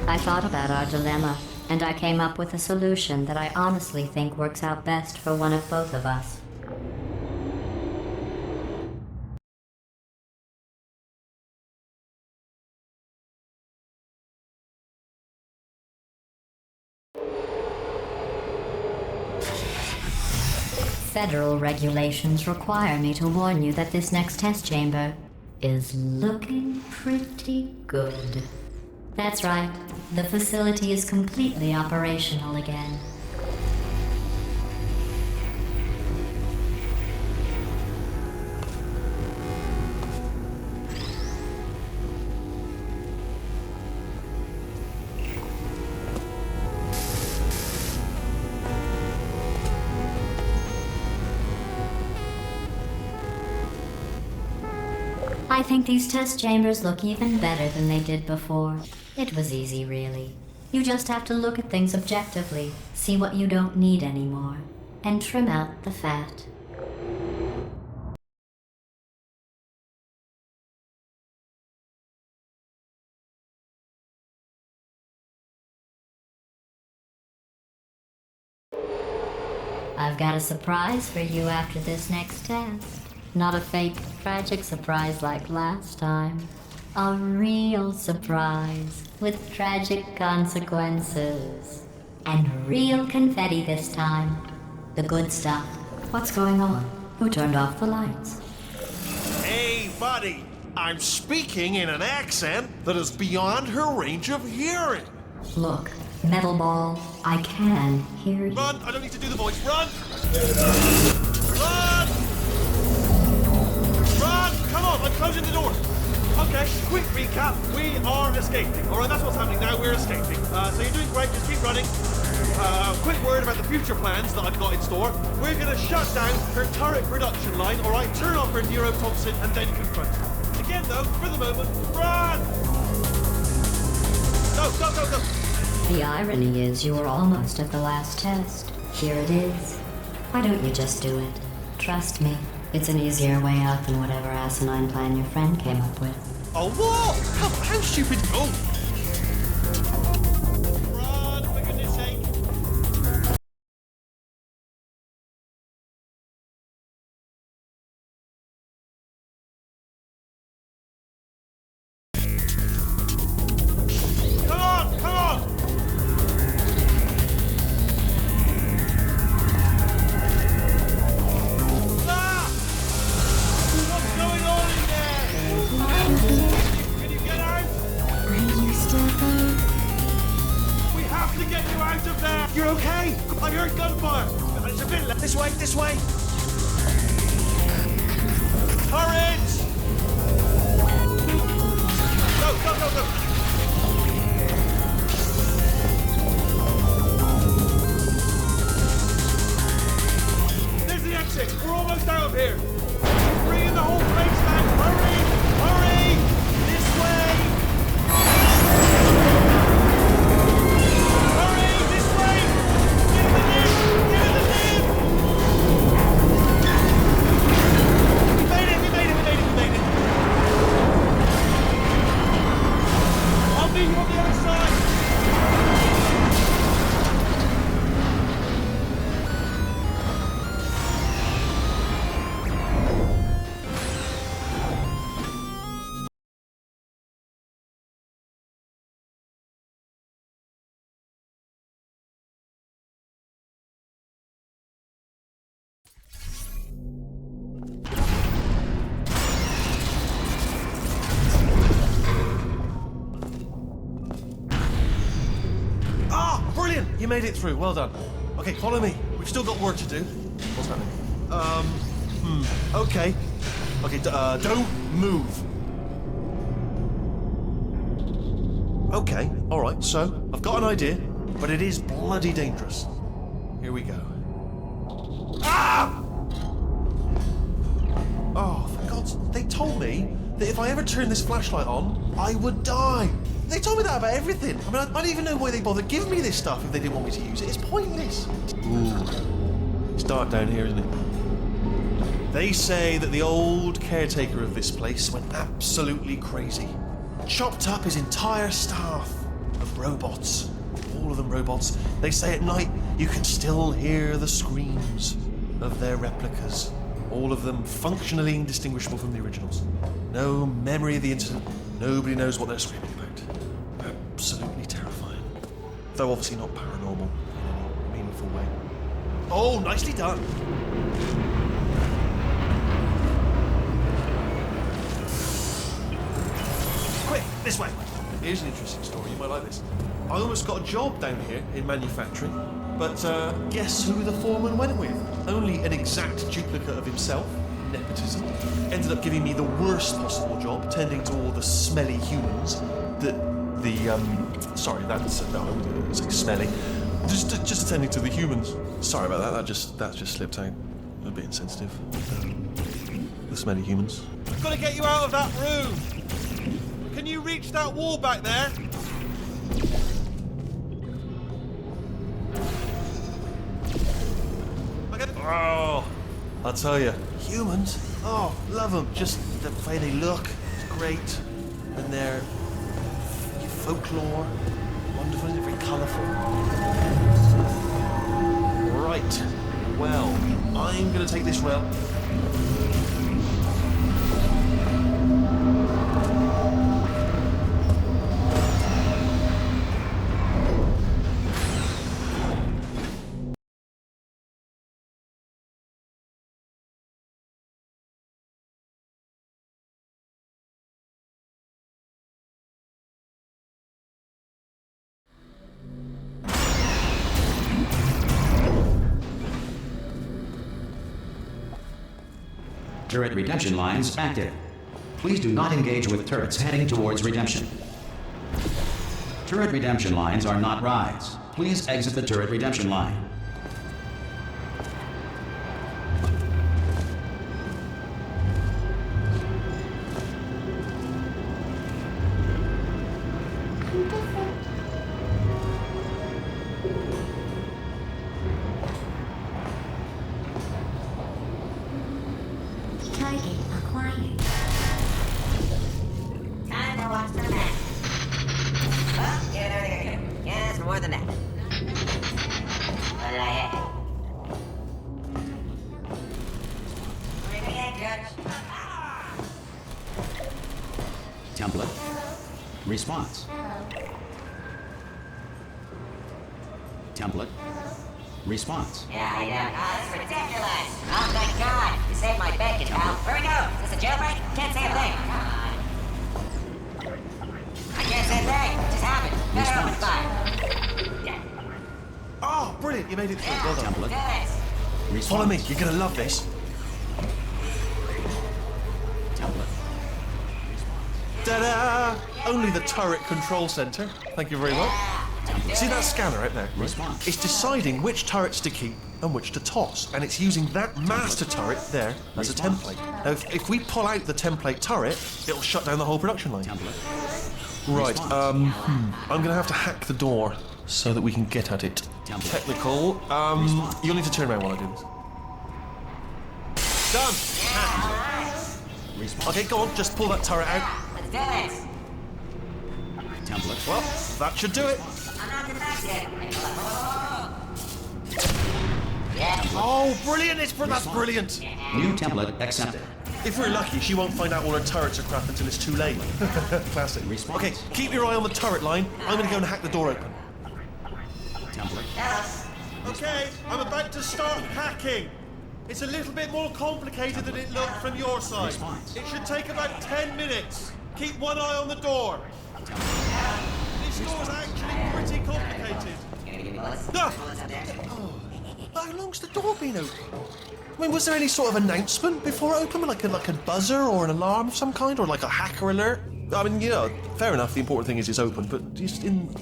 I thought about our dilemma, and I came up with a solution that I honestly think works out best for one of both of us. Federal regulations require me to warn you that this next test chamber is looking pretty good. That's right, the facility is completely operational again. I think these test chambers look even better than they did before. It was easy, really. You just have to look at things objectively, see what you don't need anymore, and trim out the fat. I've got a surprise for you after this next test. Not a fake, tragic surprise like last time. A real surprise with tragic consequences. And real confetti this time. The good stuff. What's going on? Who turned off the lights? Hey, buddy. I'm speaking in an accent that is beyond her range of hearing. Look, Metal Ball, I can hear you. Run! I don't need to do the voice. Run! Run! Run! Come on, I'm closing the door. Okay, quick recap. We are escaping. All right, that's what's happening now. We're escaping. So you're doing great. Just keep running. Quick word about the future plans that I've got in store. We're gonna shut down her turret production line, alright? Turn off her neurotoxin and then confront her. Again though, for the moment, run! Go! The irony is you were almost at the last test. Here it is. Why don't you just do it? Trust me, it's an easier way out than whatever asinine plan your friend came up with. Oh, what? How stupid? Oh! Run, for goodness sake! Come on! Ah! What's going on in there? Can you get out? Are you still there? We have to get you out of there! You're okay? I heard gunfire! It's a bit left. This way! Courage! Go! There's the exit! We're almost out of here! Bringing the whole place down! Hurry! This way! Hurry! This way! Get in the lift! We made it! I'll meet you on the other side! Brilliant! You made it through. Well done. Okay, follow me. We've still got work to do. What's happening? Okay. Don't move. Okay, alright, so I've got an idea, but it is bloody dangerous. Here we go. Ah! Oh, for God's... They told me that if I ever turned this flashlight on, I would die. They told me that about everything. I mean, I don't even know why they bothered giving me this stuff if they didn't want me to use it. It's pointless. Ooh. It's dark down here, isn't it? They say that the old caretaker of this place went absolutely crazy. Chopped up his entire staff of robots. All of them robots. They say at night you can still hear the screams of their replicas. All of them functionally indistinguishable from the originals. No memory of the incident. Nobody knows what they're screaming about. Absolutely terrifying. Though obviously not paranormal in any meaningful way. Oh, nicely done. Quick, this way. Here's an interesting story. You might like this. I almost got a job down here in manufacturing, but guess who the foreman went with? Only an exact duplicate of himself. Nepotism. Ended up giving me the worst possible job, tending to all the smelly humans that sorry, that's no, it was like smelly. Just attending to the humans. Sorry about that. That just slipped out. A bit insensitive. The smelly humans. I've got to get you out of that room. Can you reach that wall back there? Oh, I'll tell you, humans. Oh, love them. Just the way they look. It's great, and their folklore. Wonderful, very colourful. Right. Well, I'm going to take this rail. Turret redemption lines active. Please do not engage with turrets heading towards redemption. Turret redemption lines are not rides. Please exit the turret redemption line. Target acquired. Time to watch the map. Oh, give it everything I can. Yeah, it's more than that. What did I hit? Bring me in, Coach. Template. Response. Template. Response. Yeah, I know. Oh, this is ridiculous. Oh, thank God. You saved my bacon, pal. Where we go? Is this a jailbreak? Can't say a thing. I can't say a thing. It just happened. Better open fire. Yeah. Oh, brilliant! You made it through. Well done. Template. Do this. Response. Follow me. You're gonna love this. Template. Ta-da! Only the turret control center. Thank you very much. See that scanner right there? Response. It's deciding which turrets to keep and which to toss, and it's using that master turret there as a Response. template. Now, if we pull out the template turret, it'll shut down the whole production line. Template. Right. Response. I'm gonna have to hack the door so that we can get at it. Template. Technical. Response. You'll need to turn around while I do this. Done. Hacked. Response. Okay, go on. Just pull that turret out. Let's do this. Template. Well, that should do it. I'm not the best yet. Yeah. Oh, brilliant! That's brilliant. New template accepted. If we're lucky, she won't find out all her turrets are crap until it's too late. Classic. Response. Okay, keep your eye on the turret line. I'm gonna go and hack the door open. Template. Okay, I'm about to start hacking. It's a little bit more complicated than it looked from your side. Response. It should take about 10 minutes. Keep one eye on the door. This door's actually pretty complicated. Ah! How long's the door been open? I mean, was there any sort of announcement before it opened? Like a buzzer or an alarm of some kind? Or like a hacker alert? I mean, you know, fair enough, the important thing is it's open, but it's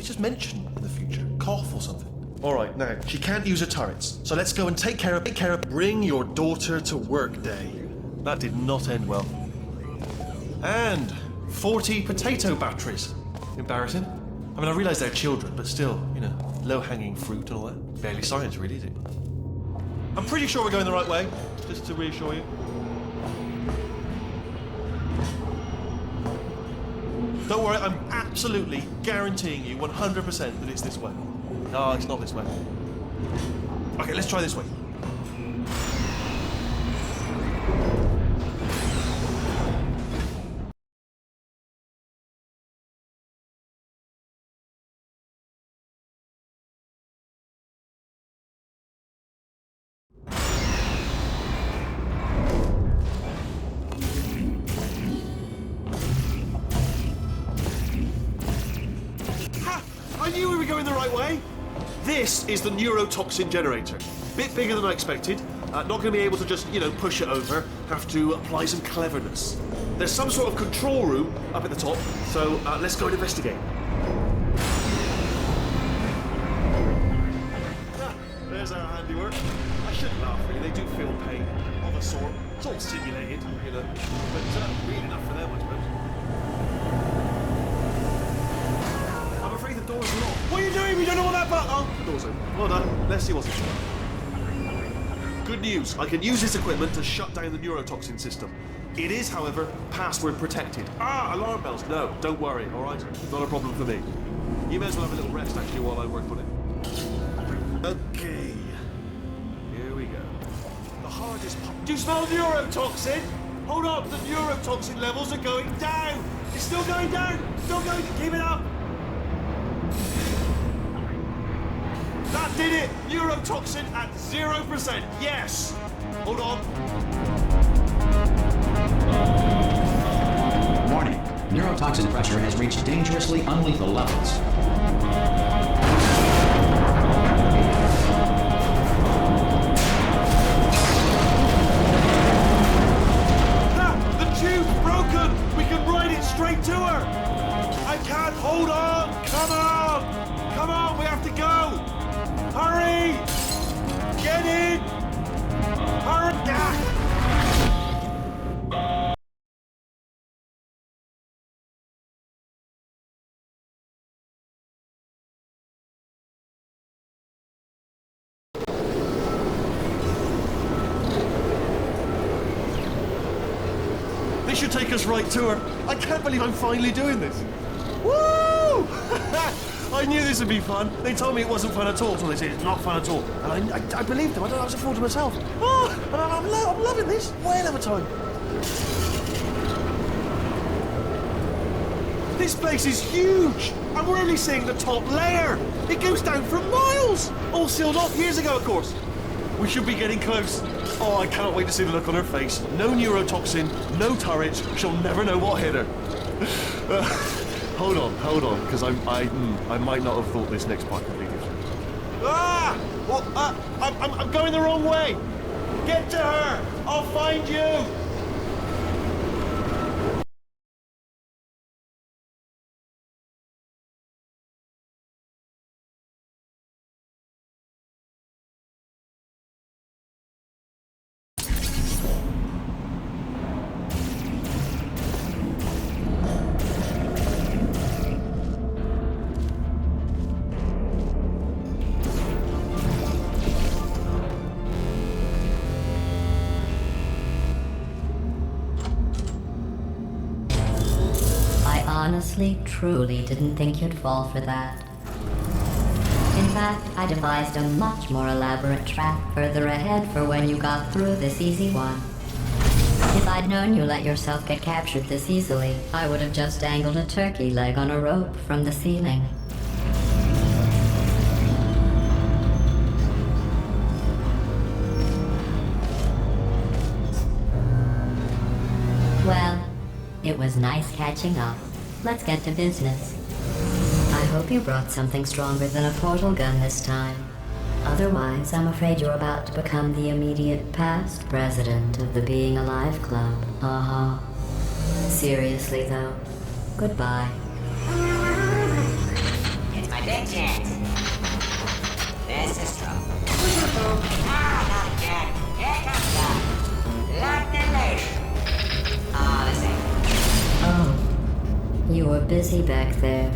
just mentioned in the future. Cough or something. Alright, now, she can't use her turrets. So let's go and take care of bring your daughter to work day. That did not end well. And 40 potato batteries. Embarrassing. I mean, I realise they're children, but still, you know, low-hanging fruit and all that. Barely science, really, is it? I'm pretty sure we're going the right way, just to reassure you. Don't worry, I'm absolutely guaranteeing you 100% that it's this way. No, it's not this way. Okay, let's try this way. Ha! I knew we were going the right way. This is the neurotoxin generator. Bit bigger than I expected. Not going to be able to just, you know, push it over. Have to apply some cleverness. There's some sort of control room up at the top, so let's go and investigate. Ah, there's our handiwork. I shouldn't laugh, really. They do feel pain of a sort. It's all simulated, you know, but really enough for them, I suppose. I'm afraid the door's locked. What are you doing? We don't know what that button. Oh, the door's open. Well done. Let's see what's inside. Good news. I can use this equipment to shut down the neurotoxin system. It is, however, password protected. Ah, alarm bells. No, don't worry. All right, not a problem for me. You may as well have a little rest actually while I work on it. Okay. Here we go. The hardest part. Do you smell neurotoxin? Hold on. The neurotoxin levels are going down. It's still going down. Still going. Keep it up. That did it! Neurotoxin at 0%. Yes! Hold on. Warning. Neurotoxin pressure has reached dangerously unlethal levels. Ah, the tube's broken! We can ride it straight to her! I can't hold on! Come on! Come on, we have to go! Hurry! Get in! Hurry! Ah! This should take us right to her. I can't believe I'm finally doing this. Woo! I knew this would be fun. They told me it wasn't fun at all, so they said it's not fun at all. And I believed them. I don't know, I was a fool to myself. Oh, and I'm loving this. Whale of a time. This place is huge, and we're only seeing the top layer. It goes down for miles. All sealed off years ago, of course. We should be getting close. Oh, I cannot wait to see the look on her face. No neurotoxin, no turrets. She'll never know what hit her. Hold on, because I might not have thought this next part completely through. Ah! Well, I'm going the wrong way. Get to her. I'll find you. Honestly, truly didn't think you'd fall for that. In fact, I devised a much more elaborate trap further ahead for when you got through this easy one. If I'd known you let yourself get captured this easily, I would have just dangled a turkey leg on a rope from the ceiling. Well, it was nice catching up. Let's get to business. I hope you brought something stronger than a portal gun this time. Otherwise, I'm afraid you're about to become the immediate past president of the Being Alive Club. Uh-huh. Seriously, though, goodbye. It's my big chance. This is trouble. Not again. Here comes that. Lock the lady. Ah, the same. Oh. You were busy back there.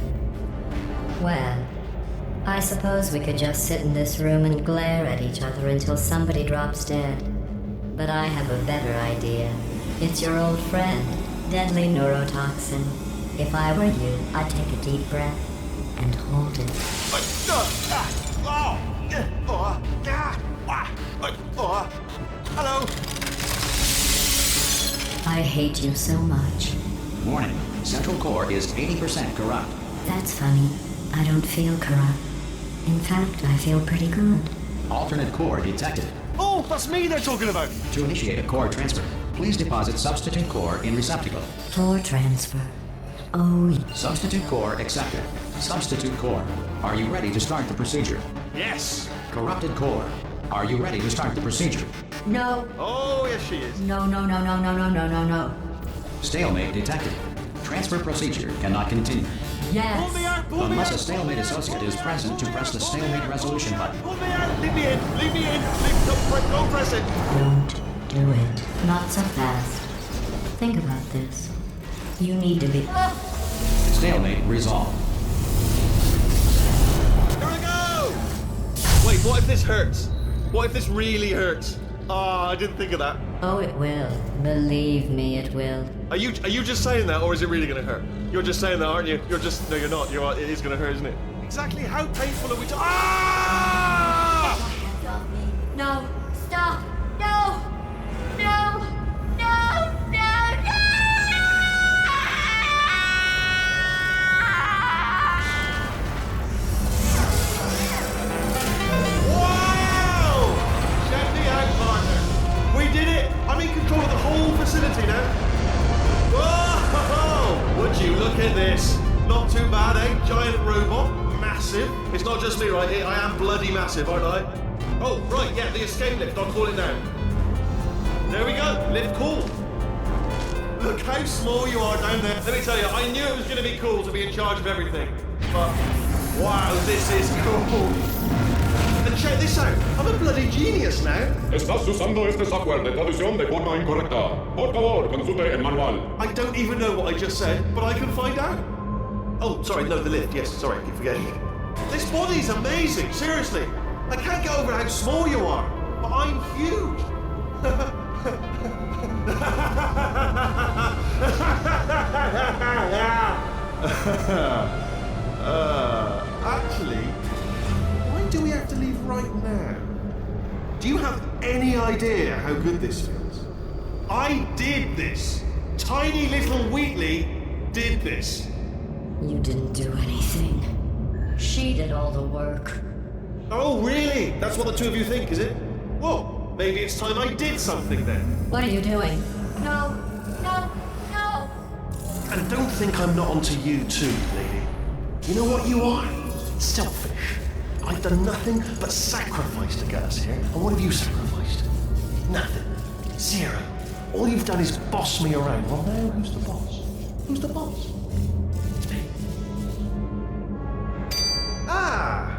Well, I suppose we could just sit in this room and glare at each other until somebody drops dead. But I have a better idea. It's your old friend, deadly neurotoxin. If I were you, I'd take a deep breath and hold it. Hello. I hate you so much. Warning. Central core is 80% corrupt. That's funny. I don't feel corrupt. In fact, I feel pretty good. Alternate core detected. Oh, that's me they're talking about. To initiate a core transfer, please deposit substitute core in receptacle. Floor transfer. Oh, Substitute core accepted. Substitute core. Are you ready to start the procedure? Yes. Corrupted core. Are you ready to start the procedure? no. Oh, yes, she is. No. Stalemate detected. Transfer procedure cannot continue. Pull me Yes. out, pull me Unless a out. stalemate associate is present to press the stalemate resolution button. Pull me out. Leave me in. Don't press it. Don't do it. Not so fast. Think about this. You need to be... Stalemate resolved. Here we go. Wait, what if this hurts? What if this really hurts? Ah, I didn't think of that. Oh, it will. Believe me, it will. Are you just saying that, or is it really going to hurt? You're just saying that, aren't you? No, you're not. It is going to hurt, isn't it? Exactly how painful are we Ah! No. Stop. No. No. No. No. No. Wow! Check me out, partner. We did it. I'm in control of the whole facility now. Whoa! Would you look at this? Not too bad, eh? Giant robot, massive. It's not just me, right? I am bloody massive, aren't I? Oh, right, yeah, the escape lift. I'll call it down. There we go. Lift cool. Look how small you are down there. Let me tell you, I knew it was going to be cool to be in charge of everything. But Wow, this is cool. And check this out. I'm a bloody genius now. Estás usando este software de traducción de forma incorrecta. Por favor, consulte el manual. I don't even know what I just said, but I can find out. Oh, sorry, no, the lift. Yes, sorry, I keep forgetting. This body's amazing, seriously. I can't get over how small you are, but I'm huge. Actually, why do we have to leave right now? Do you have any idea how good this feels? I did this. Tiny little Wheatley did this. You didn't do anything. She did all the work. Oh, really? That's what the two of you think, is it? Well, maybe it's time I did something then. What are you doing? No, no, no! And don't think I'm not onto you too, lady. You know what you are? Selfish. I've done nothing but sacrifice to get us here. And what have you sacrificed? Nothing. Zero. All you've done is boss me around. Well, now who's the boss? Who's the boss? It's me. Ah!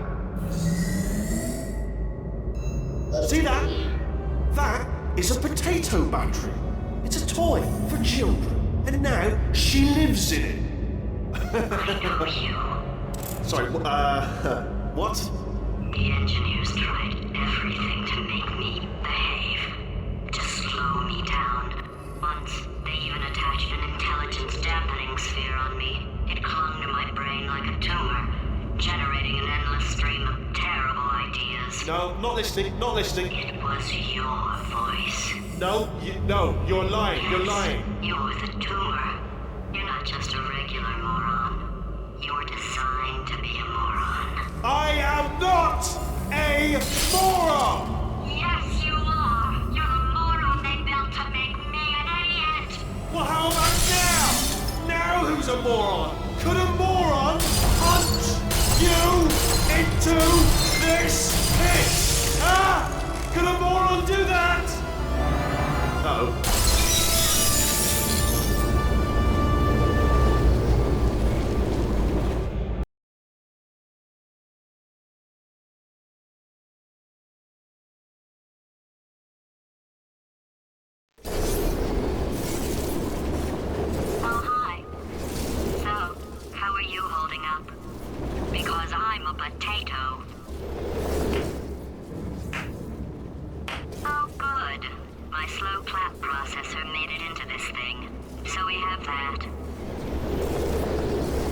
See that? That is a potato battery. It's a toy for children. And now she lives in it. Sorry, what? The engineers tried everything to make me behave, to slow me down. Once, they even attached an intelligence dampening sphere on me. It clung to my brain like a tumor, generating an endless stream of terrible ideas. No, not listening, not listening. It was your voice. No, you're lying, you're lying. You're the tumor. You're not just a regular moron. You're designed to be a moron. I am not a moron! Yes, you are. You're the moron they built to make me an idiot. Well, how about now? Now who's a moron? Could a moron hunt you into this pit? Ah! Could a moron do that? Uh-oh. Oh, hi. So, how are you holding up? Because I'm a potato. Oh, good. My slow clap processor made it into this thing. So we have that.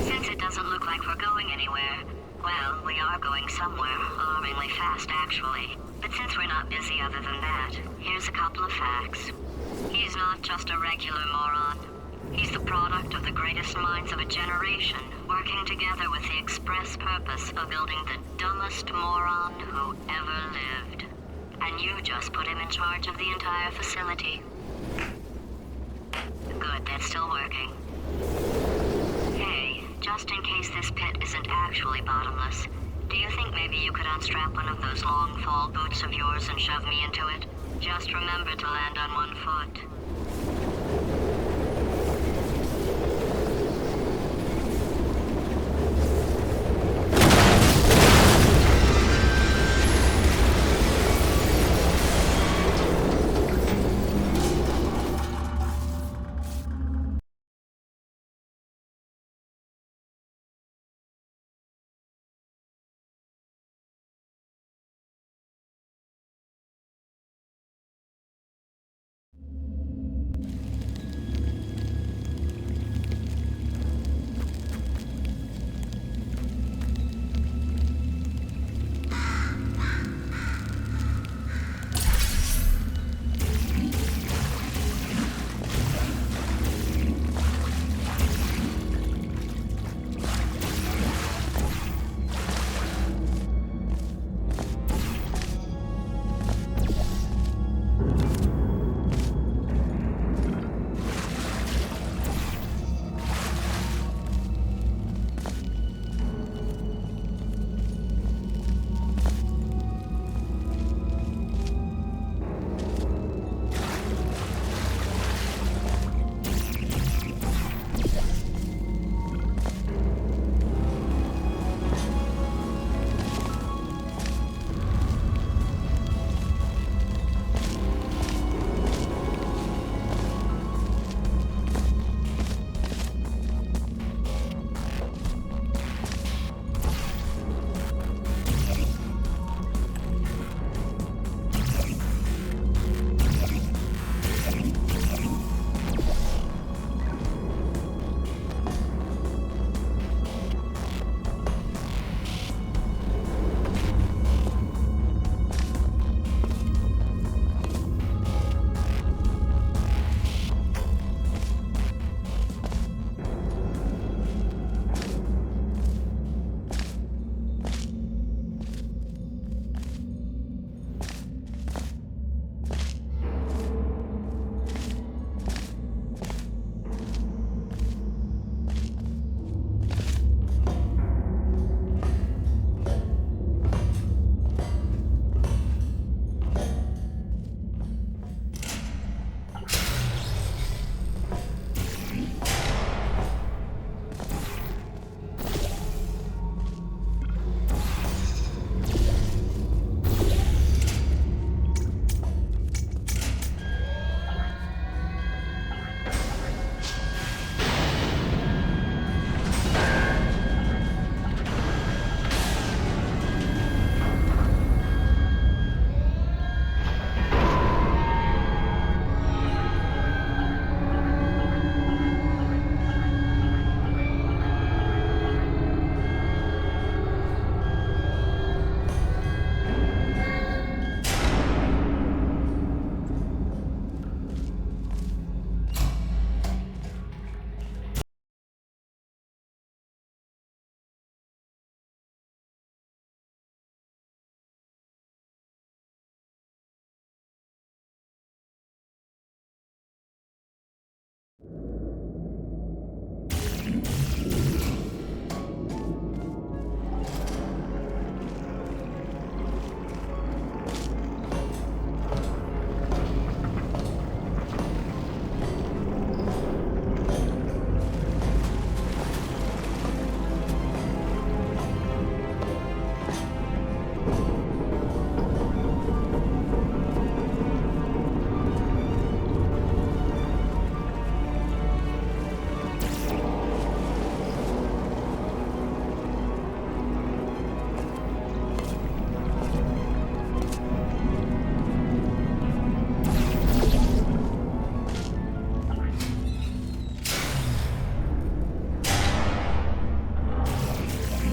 Since it doesn't look like we're going anywhere, well, we are going somewhere, alarmingly fast, actually. But since we're not busy other than that, here's a couple of facts. He's not just a regular moron. He's the product of the greatest minds of a generation, working together with the express purpose of building the dumbest moron who ever lived. And you just put him in charge of the entire facility. Good, that's still working. Hey, just in case this pit isn't actually bottomless, do you think maybe you could unstrap one of those long fall boots of yours and shove me into it? Just remember to land on one foot.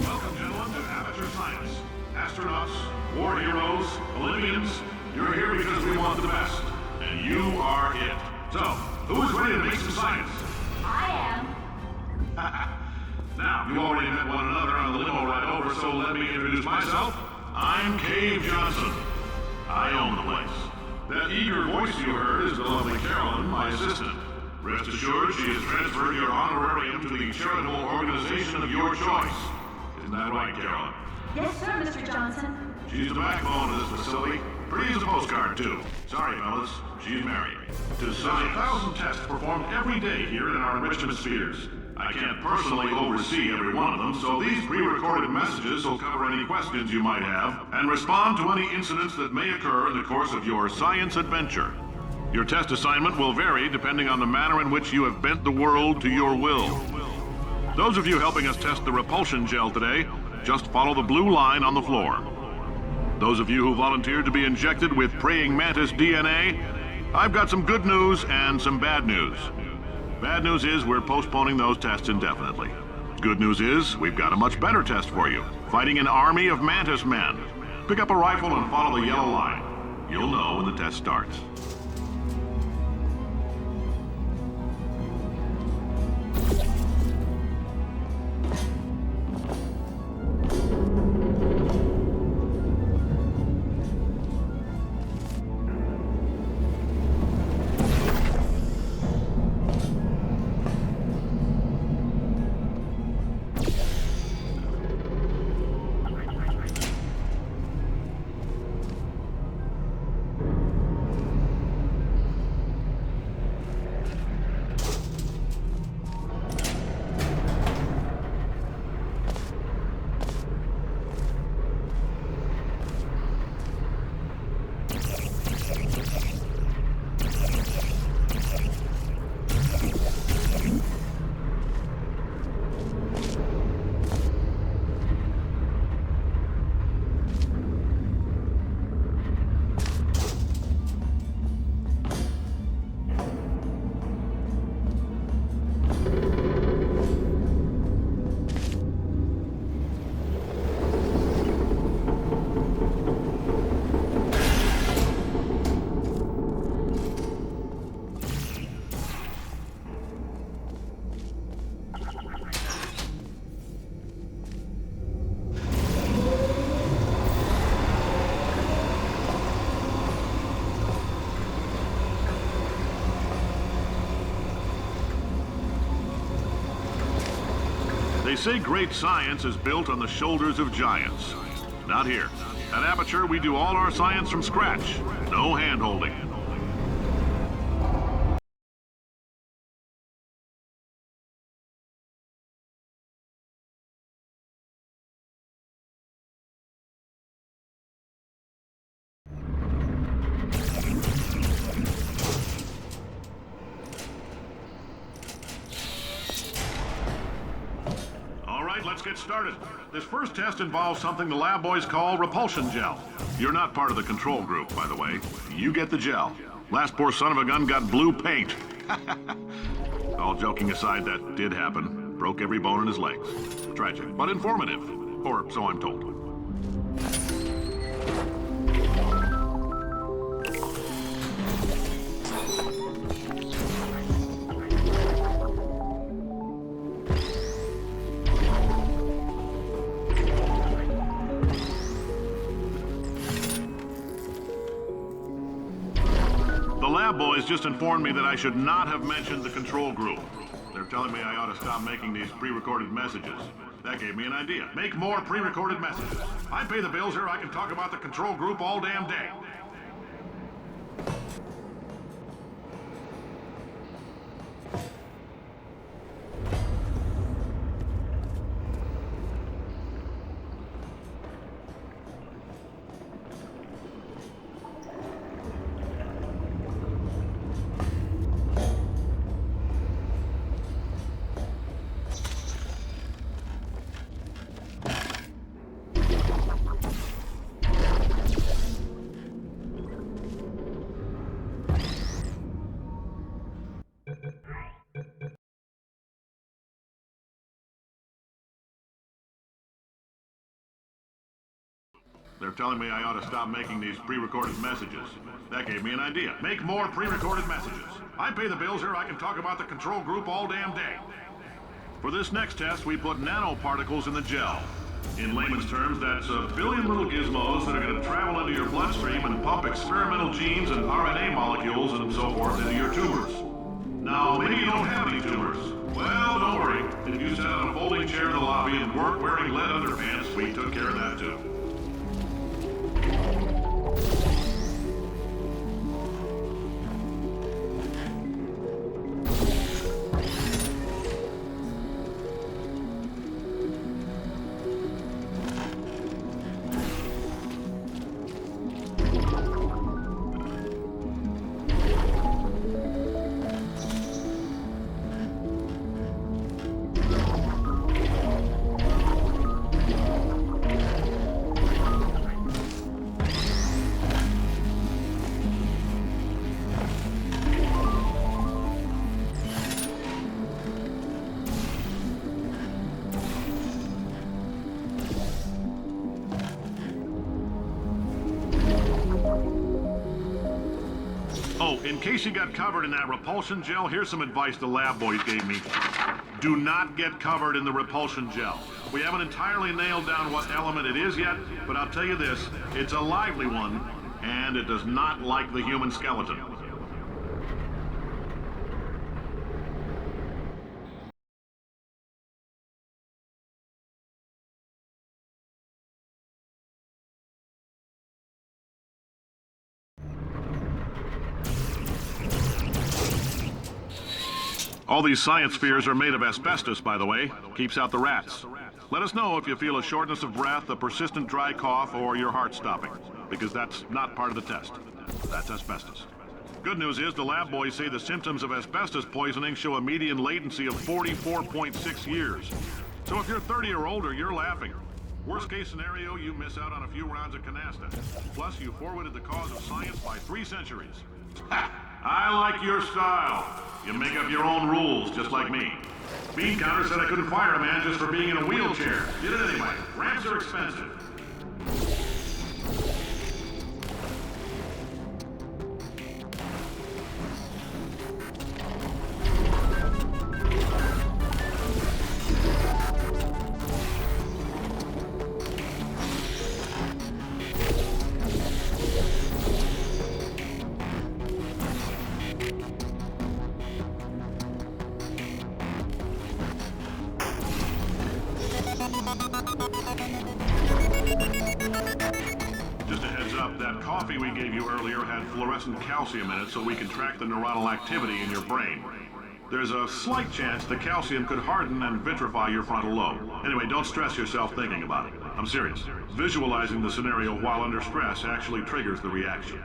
Welcome, gentlemen, to Amateur Science. Astronauts, war heroes, Olympians, you're here because we want the best. And you are it. So, who is ready to make some science? I am. Now, you already met one another on the limo ride over, so let me introduce myself. I'm Cave Johnson. I own the place. That eager voice you heard is the lovely Carolyn, my assistant. Rest assured, she has transferred your honorarium to the charitable organization of your choice. Isn't that right, Carolyn? Yes, sir, Mr. Johnson. She's the backbone of this facility. Pretty as a postcard, too. Sorry, fellas. She's married. There's 1,000 tests performed every day here in our enrichment spheres. I can't personally oversee every one of them, so these pre-recorded messages will cover any questions you might have and respond to any incidents that may occur in the course of your science adventure. Your test assignment will vary depending on the manner in which you have bent the world to your will. Those of you helping us test the repulsion gel today, just follow the blue line on the floor. Those of you who volunteered to be injected with praying mantis DNA, I've got some good news and some bad news. Bad news is we're postponing those tests indefinitely. Good news is we've got a much better test for you, fighting an army of mantis men. Pick up a rifle and follow the yellow line. You'll know when the test starts. They say great science is built on the shoulders of giants. Not here. At Aperture, we do all our science from scratch. No hand-holding. Let's get started. This first test involves something the lab boys call repulsion gel. You're not part of the control group, by the way. You get the gel. Last poor son of a gun got blue paint. All joking aside, that did happen. Broke every bone in his legs. Tragic, but informative. Or so I'm told. The lab boys just informed me that I should not have mentioned the control group. They're telling me I ought to stop making these pre-recorded messages. That gave me an idea. Make more pre-recorded messages. I pay the bills here, I can talk about the control group all damn day. They're telling me I ought to stop making these pre-recorded messages. That gave me an idea. Make more pre-recorded messages. I pay the bills here, I can talk about the control group all damn day. For this next test, we put nanoparticles in the gel. In layman's terms, that's a billion little gizmos that are going to travel into your bloodstream and pump experimental genes and RNA molecules and so forth into your tumors. Now, maybe you don't have any tumors. Well, don't worry. If you sat on a folding chair in the lobby and weren't wearing lead underpants, we took care of that too. Oh, in case you got covered in that repulsion gel, here's some advice the lab boys gave me. Do not get covered in the repulsion gel. We haven't entirely nailed down what element it is yet, but I'll tell you this, it's a lively one, and it does not like the human skeleton. All these science spheres are made of asbestos, by the way. Keeps out the rats. Let us know if you feel a shortness of breath, a persistent dry cough, or your heart stopping, because that's not part of the test. That's asbestos. Good news is the lab boys say the symptoms of asbestos poisoning show a median latency of 44.6 years. So if you're 30 or older, you're laughing. Worst case scenario, you miss out on a few rounds of canasta. Plus, you forwarded the cause of science by 3 centuries. Ha! I like your style. You make up your own rules, just like me. Bean Counter said I couldn't fire a man just for being in a wheelchair. Did it anyway. Ramps are expensive. Just a heads up, that coffee we gave you earlier had fluorescent calcium in it so we can track the neuronal activity in your brain. There's a slight chance the calcium could harden and vitrify your frontal lobe. Anyway, don't stress yourself thinking about it. I'm serious. Visualizing the scenario while under stress actually triggers the reaction.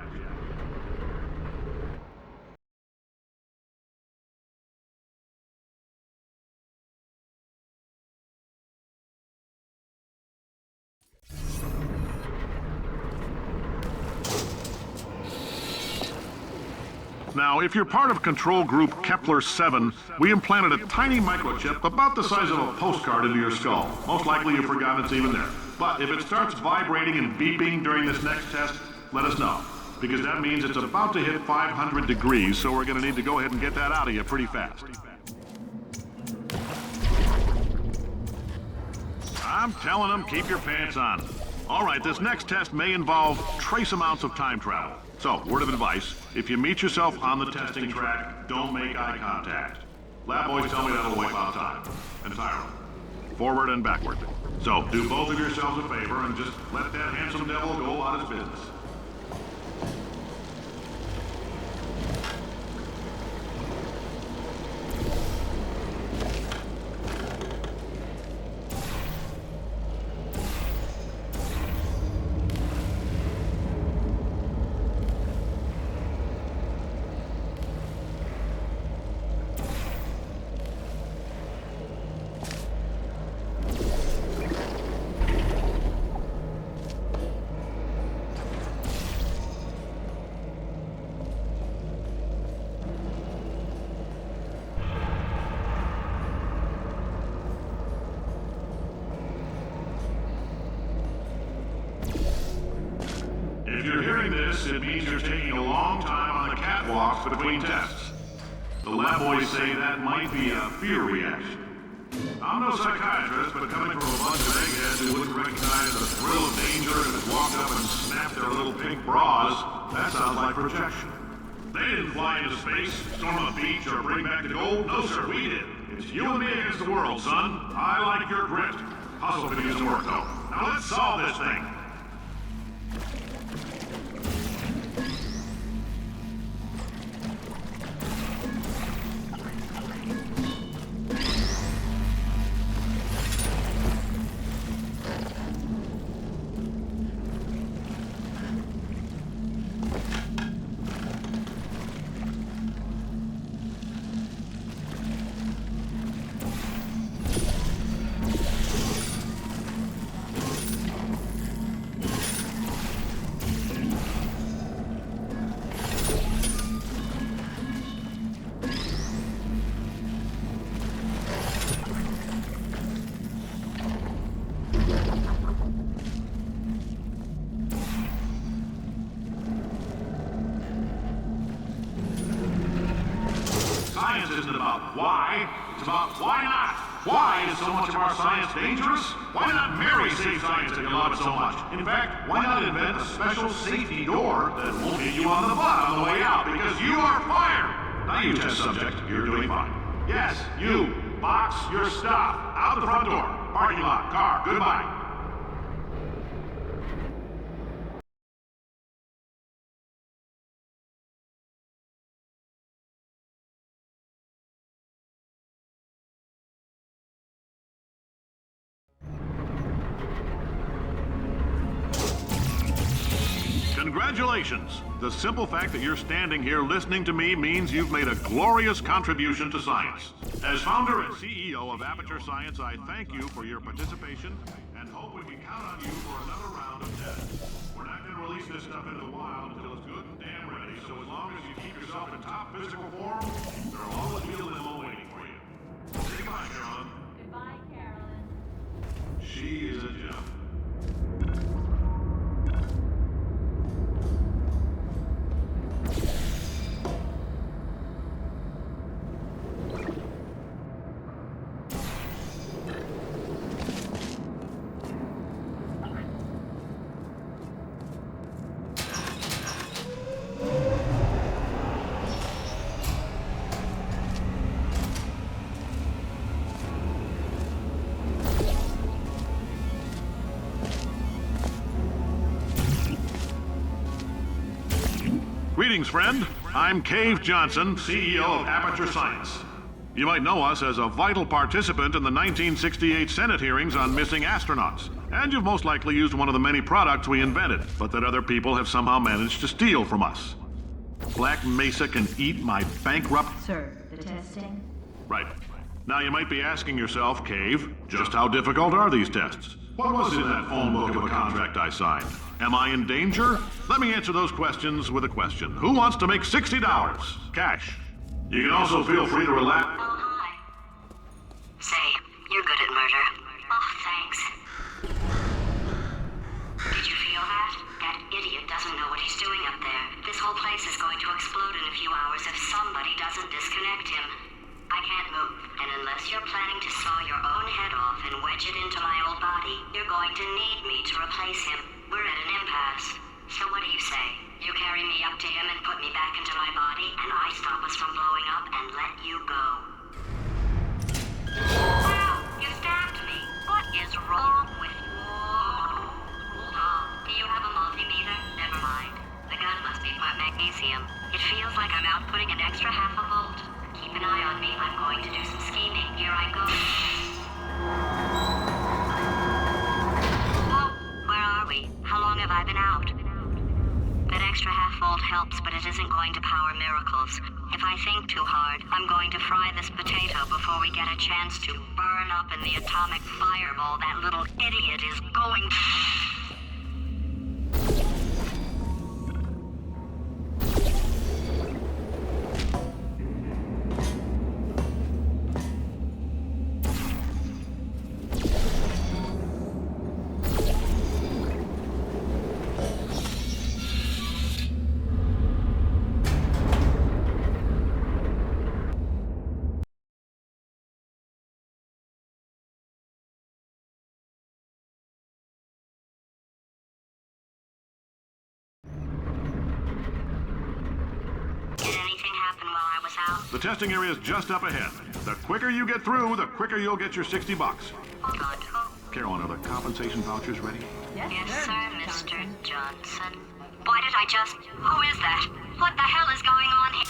Now, if you're part of control group Kepler-7, we implanted a tiny microchip about the size of a postcard into your skull. Most likely you've forgotten it's even there. But if it starts vibrating and beeping during this next test, let us know. Because that means it's about to hit 500 degrees, so we're going to need to go ahead and get that out of you pretty fast. I'm telling them, keep your pants on. All right, this next test may involve trace amounts of time travel. So, word of advice, if you meet yourself on the testing track, don't make eye contact. Lab boys tell me that'll wipe out time. Entirely. Forward and backward. So, do both of yourselves a favor and just let that handsome devil go about his business. If you're hearing this, it means you're taking a long time on the catwalks between tests. The lab boys say that might be a fear reaction. I'm no psychiatrist, but coming from a bunch of eggheads who wouldn't recognize the thrill of danger and have walked up and snapped their little pink bras, that sounds like projection. They didn't fly into space, storm a beach, or bring back the gold. No, sir, we did. It's you and me against the world, son. I like your grit. Hustle could use some work, though. Now let's solve this thing. Science isn't about why, it's about why not. Why is so much of our science dangerous? Why not Mary save science if you love it so much? In fact, why not invent a special safety door that won't hit you on the butt on the way out because you are fired? Now you test subject, you're doing fine. Yes, you, box your stuff. Out the front door. Parking lot, car, goodbye. Congratulations! The simple fact that you're standing here listening to me means you've made a glorious contribution to science. As founder and CEO of Aperture Science, I thank you for your participation and hope we can count on you for another round of tests. We're not going to release this stuff into the wild until it's good and damn ready, so as long as you keep yourself in top physical form, there'll always be a limo waiting for you. Say goodbye, Carolyn. Goodbye, Carolyn. She is a gem. Greetings, friend. I'm Cave Johnson, CEO of Aperture Science. You might know us as a vital participant in the 1968 Senate hearings on missing astronauts. And you've most likely used one of the many products we invented, but that other people have somehow managed to steal from us. Black Mesa can eat my bankrupt... Sir, the testing? Right. Now you might be asking yourself, Cave, just how difficult are these tests? What was in that phone book of a contract I signed? Am I in danger? Let me answer those questions with a question. Who wants to make $60? Cash. You can also feel free to relax. Oh, hi. Say, you're good at murder. Oh, thanks. Did you feel that? That idiot doesn't know what he's doing up there. This whole place is going to explode in a few hours if somebody doesn't disconnect him. I can't move, and unless you're planning to saw your own head off and wedge it into my old body, you're going to need me to replace him. We're at an impasse. So what do you say? You carry me up to him and put me back into my body, and I stop us from blowing up and let you go. Wow, you stabbed me. What is wrong with you? Hold on. Do you have a multimeter? Never mind. The gun must be part magnesium. It feels like I'm outputting an extra half a volt. Keep an eye on me. I'm going to do some scheming. Here I go. Whoa, where are we? How long have I been out? That extra half volt helps, but it isn't going to power miracles. If I think too hard, I'm going to fry this potato before we get a chance to burn up in the atomic fireball that little idiot is going to... Did anything happen while I was out? The testing area is just up ahead. The quicker you get through, the quicker you'll get your $60. Good. Carolyn, are the compensation vouchers ready? Yes, sir, Mr. Johnson. Why did I just... Who is that? What the hell is going on here?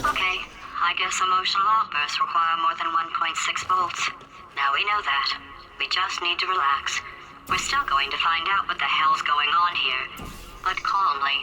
Okay, I guess emotional outbursts require more than 1.6 volts. Now we know that. We just need to relax. We're still going to find out what the hell's going on here, but calmly.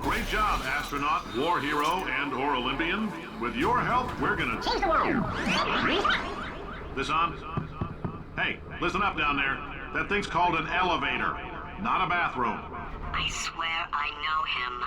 Great job, astronaut, war hero, and/or Olympian. With your help, we're gonna change the world. This on? Hey, listen up down there. That thing's called an elevator, not a bathroom. I swear I know him.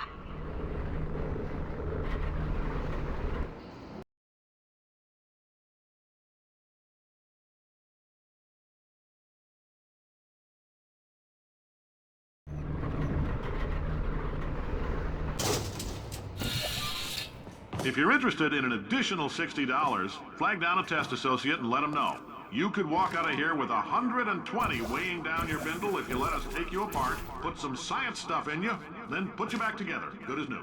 If you're interested in an additional $60, flag down a test associate and let them know. You could walk out of here with 120 weighing down your bindle if you let us take you apart, put some science stuff in you, then put you back together, good as new.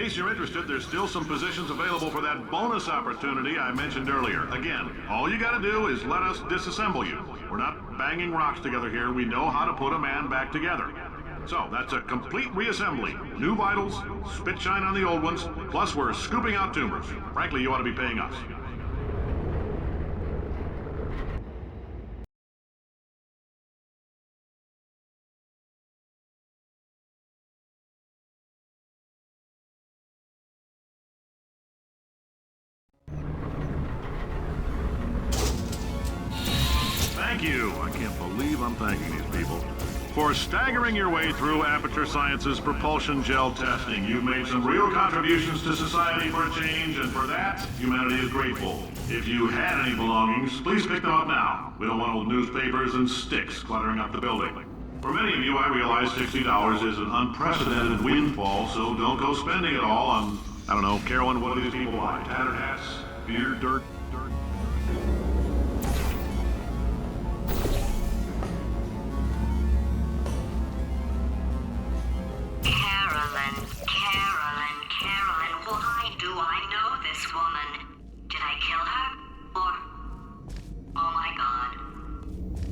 case you're interested, there's still some positions available for that bonus opportunity I mentioned earlier. Again, all you gotta do is let us disassemble you. We're not banging rocks together here. We know how to put a man back together. So, that's a complete reassembly. New vitals, spit shine on the old ones, plus we're scooping out tumors. Frankly, you ought to be paying us. Thank you. I can't believe I'm thanking these people. For staggering your way through Aperture Science's propulsion gel testing, you've made some real contributions to society for a change, and for that, humanity is grateful. If you had any belongings, please pick them up now. We don't want old newspapers and sticks cluttering up the building. For many of you, I realize $60 is an unprecedented windfall, so don't go spending it all on, I don't know, Carolyn, what do these people buy? Tattered hats? Beer? Dirt? Carolyn, why do I know this woman? Did I kill her? Or... Oh my god.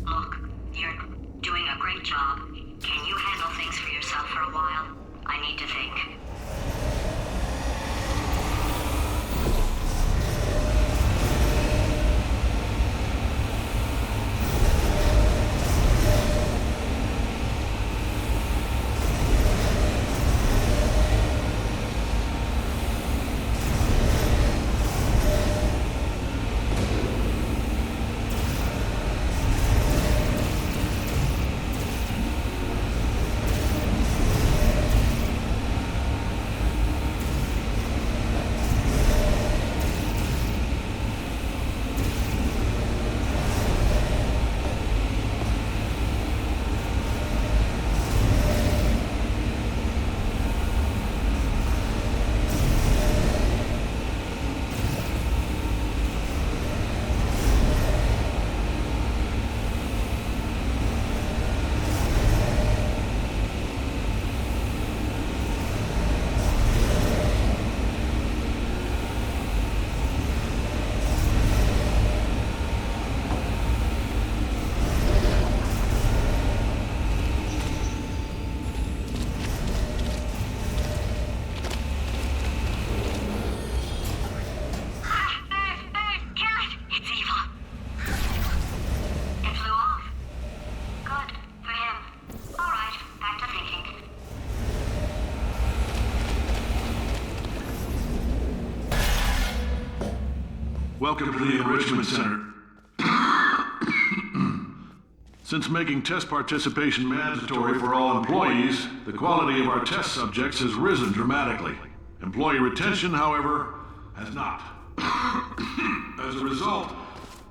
Look, you're doing a great job. Can you handle things for yourself for a while? I need to think. Welcome to the Enrichment Center. Since making test participation mandatory for all employees, the quality of our test subjects has risen dramatically. Employee retention, however, has not. As a result,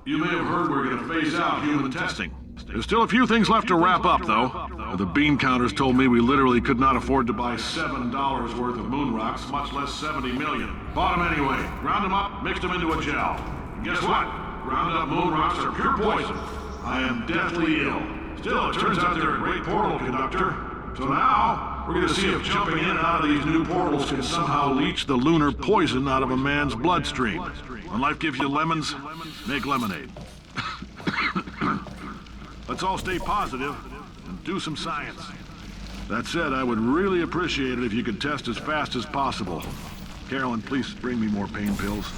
you may have heard we're going to phase out human testing. There's still a few things left to wrap up, though. The bean counters told me we literally could not afford to buy $7 worth of moon rocks, much less 70 million. Bought them anyway, ground them up, mixed them into a gel. And guess what? Ground up moon rocks are pure poison. I am deathly ill. Still, it turns out they're a great portal conductor. So now, we're going to see if jumping in and out of these new portals can somehow leach the lunar poison out of a man's bloodstream. When life gives you lemons, make lemonade. Let's all stay positive and do some science. That said, I would really appreciate it if you could test as fast as possible. Carolyn, please bring me more pain pills.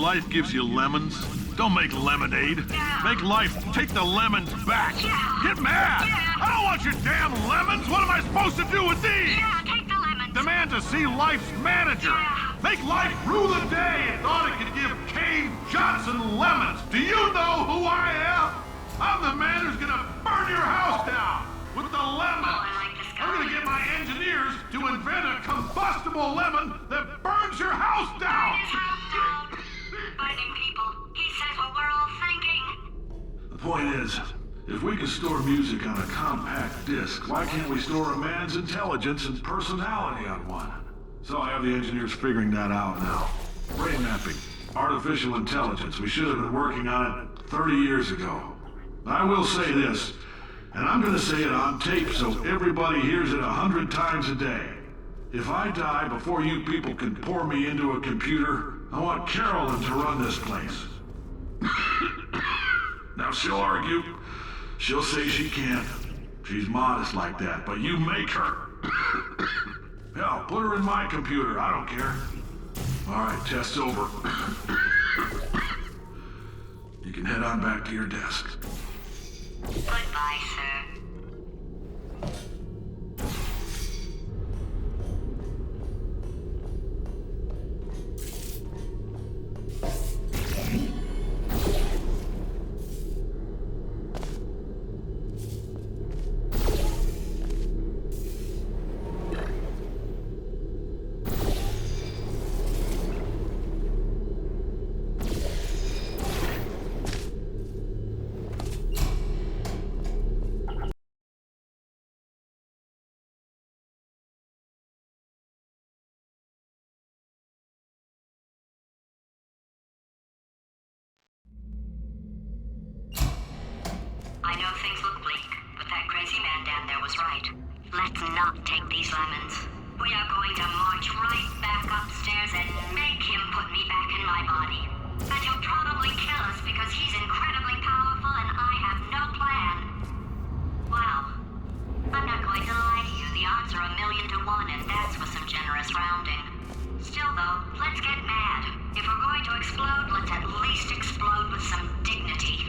life gives you lemons? Don't make lemonade. Make life take the lemons back. Get mad! I don't want your damn lemons! What am I supposed to do with these? Yeah, take the lemons. Demand to see life's manager. Make life rule the day and thought it could give Cave Johnson lemons. Do you know who I am? I'm the man who's gonna burn your house down with the lemons. Oh, I like this guy. I'm gonna get my engineers to invent a combustible lemon that burns your house down. His house down. Burning people. He says what we're all thinking. The point is, if we can store music on a compact disc, why can't we store a man's intelligence and personality on one? So I have the engineers figuring that out now. Brain mapping, artificial intelligence. We should have been working on it 30 years ago. I will say this, and I'm gonna say it on tape so everybody hears it 100 times a day. If I die before you people can pour me into a computer, I want Carolyn to run this place. Now she'll argue. She'll say she can't. She's modest like that, but you make her. Hell, put her in my computer. I don't care. All right, test's over. You can head on back to your desk. Goodbye, sir. I know things look bleak, but that crazy man down there was right. Let's not take these lemons. We are going to march right back upstairs and make him put me back in my body. And he'll probably kill us because he's incredibly powerful and I have no plan. Well, I'm not going to lie to you, the odds are 1,000,000 to 1, and that's with some generous rounding. Still though, let's get mad. If we're going to explode, let's at least explode with some dignity.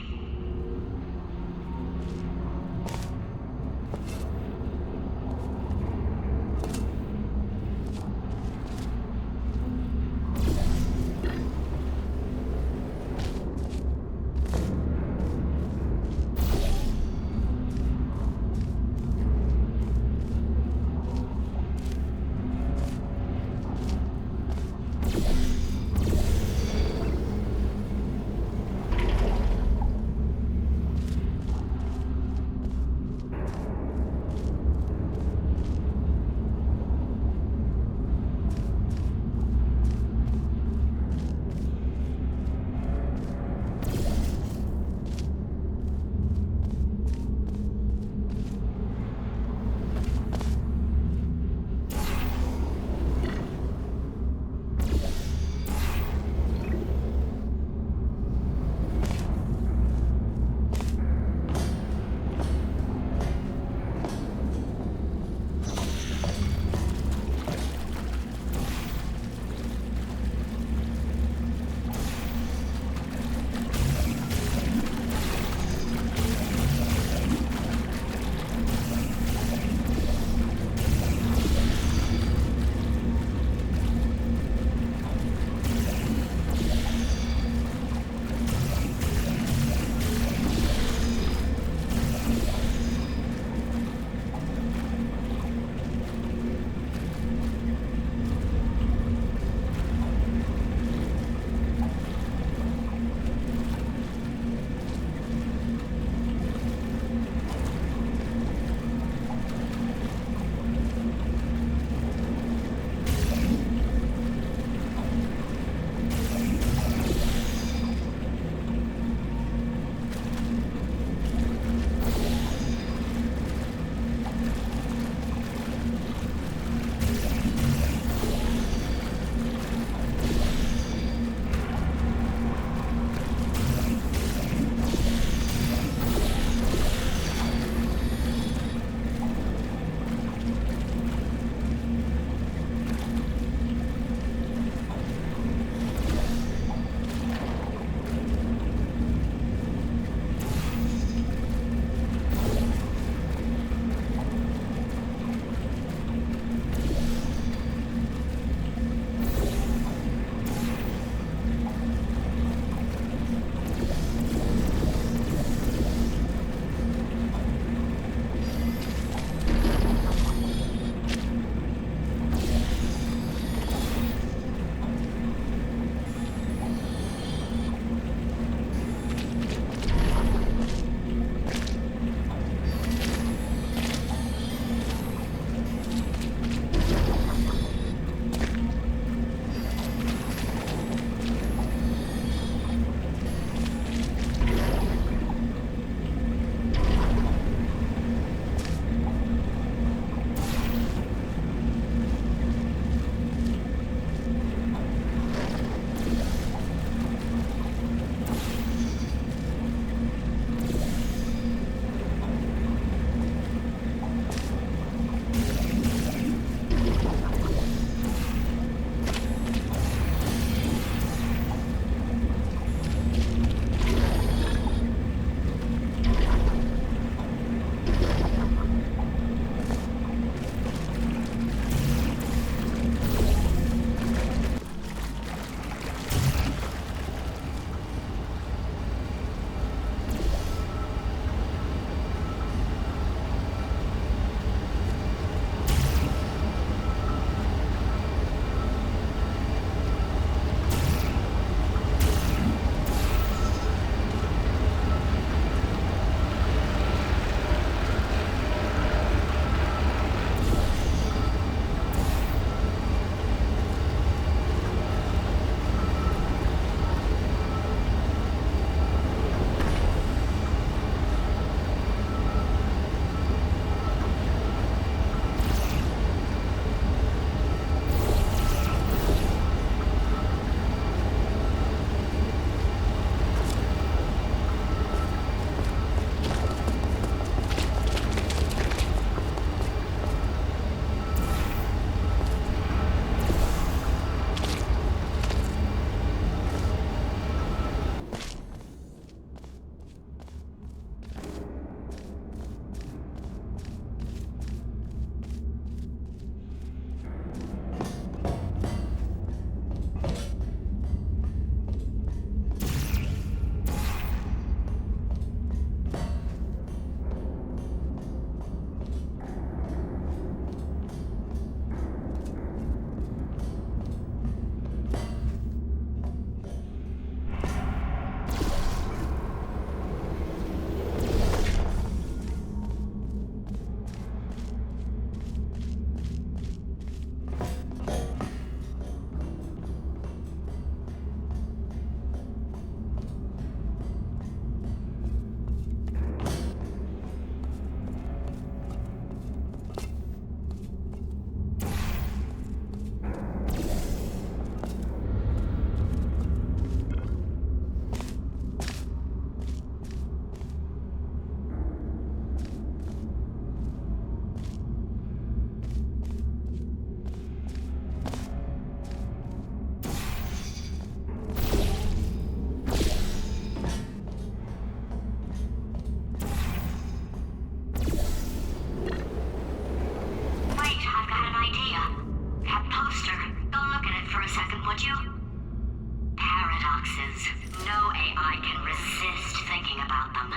can resist thinking about them.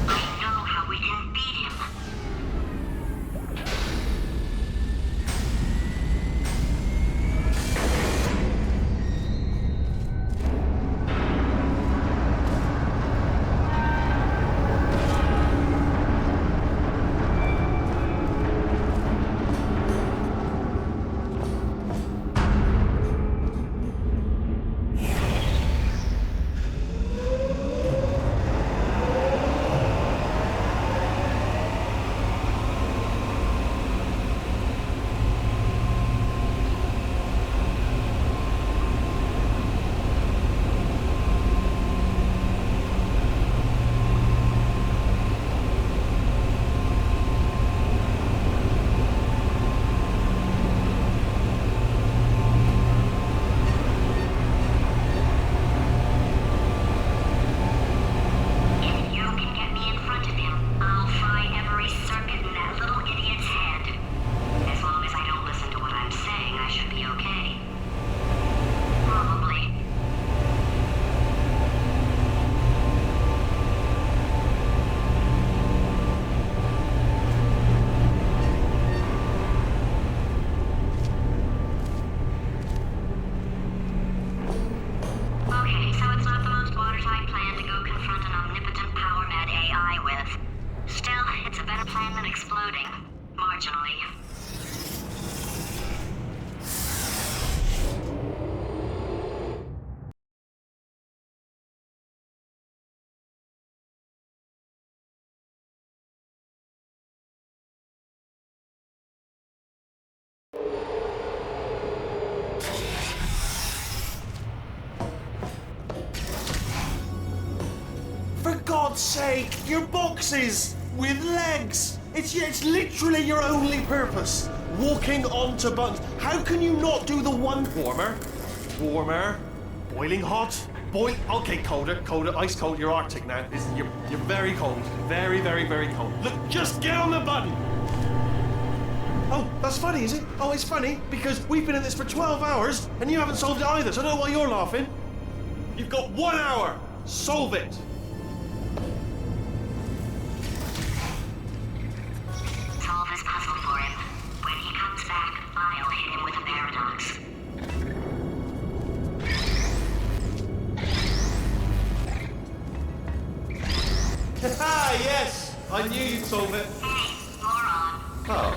I know how we can beat him. Marginally. For God's sake, your boxes with legs. It's literally your only purpose. Walking onto buttons. How can you not do the one warmer? Warmer. Boiling hot. Okay, colder, ice cold. You're Arctic now. You're very cold. Very, very, very cold. Look, just get on the button. Oh, that's funny, is it? Oh, it's funny because we've been in this for 12 hours and you haven't solved it either, so I don't know why you're laughing. You've got 1 hour. Solve it. Solve this puzzle for him. When he comes back, I'll hit him with a paradox. Ah, yes! I knew you'd solve it. Hey, moron. Oh.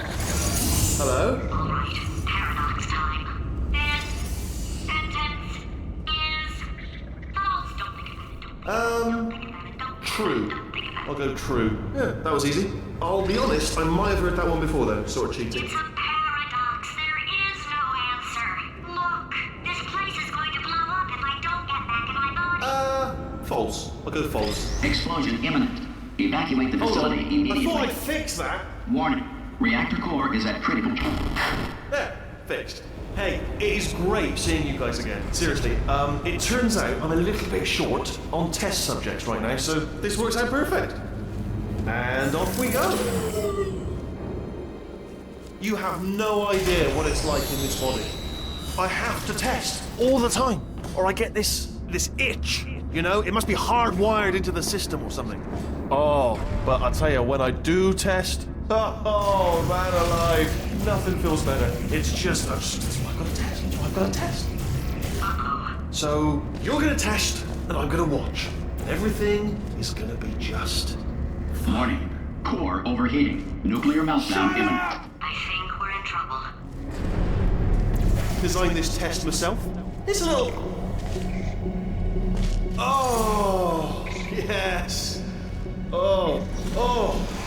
Hello? All right, paradox time. This sentence is false. Don't think about it. Don't think about it. Don't True. Don't think about it. I'll go true. Yeah, that was easy. I'll be honest, I might have heard that one before though, sort of cheating. It's a paradox. There is no answer. Look, this place is going to blow up if I don't get back in my body. False. I'll go false. Explosion imminent. Evacuate the Hold on. facility I immediately. thought I'd fix that. Warning. Reactor core is at critical. There, fixed. Hey, it is great seeing you guys again. Seriously, it turns out I'm a little bit short on test subjects right now, so this works out perfect. And off we go. You have no idea what it's like in this body. I have to test all the time, or I get this itch. You know, it must be hardwired into the system or something. Oh, but I'll tell you, when I do test, oh, man alive, nothing feels better. It's just, I've got to test. I've got to test. So, you're going to test, and I'm going to watch. Everything is going to be just fine. Warning. Core overheating. Nuclear meltdown imminent. I think we're in trouble. Designed this test myself. It's a little... Oh, yes. Oh,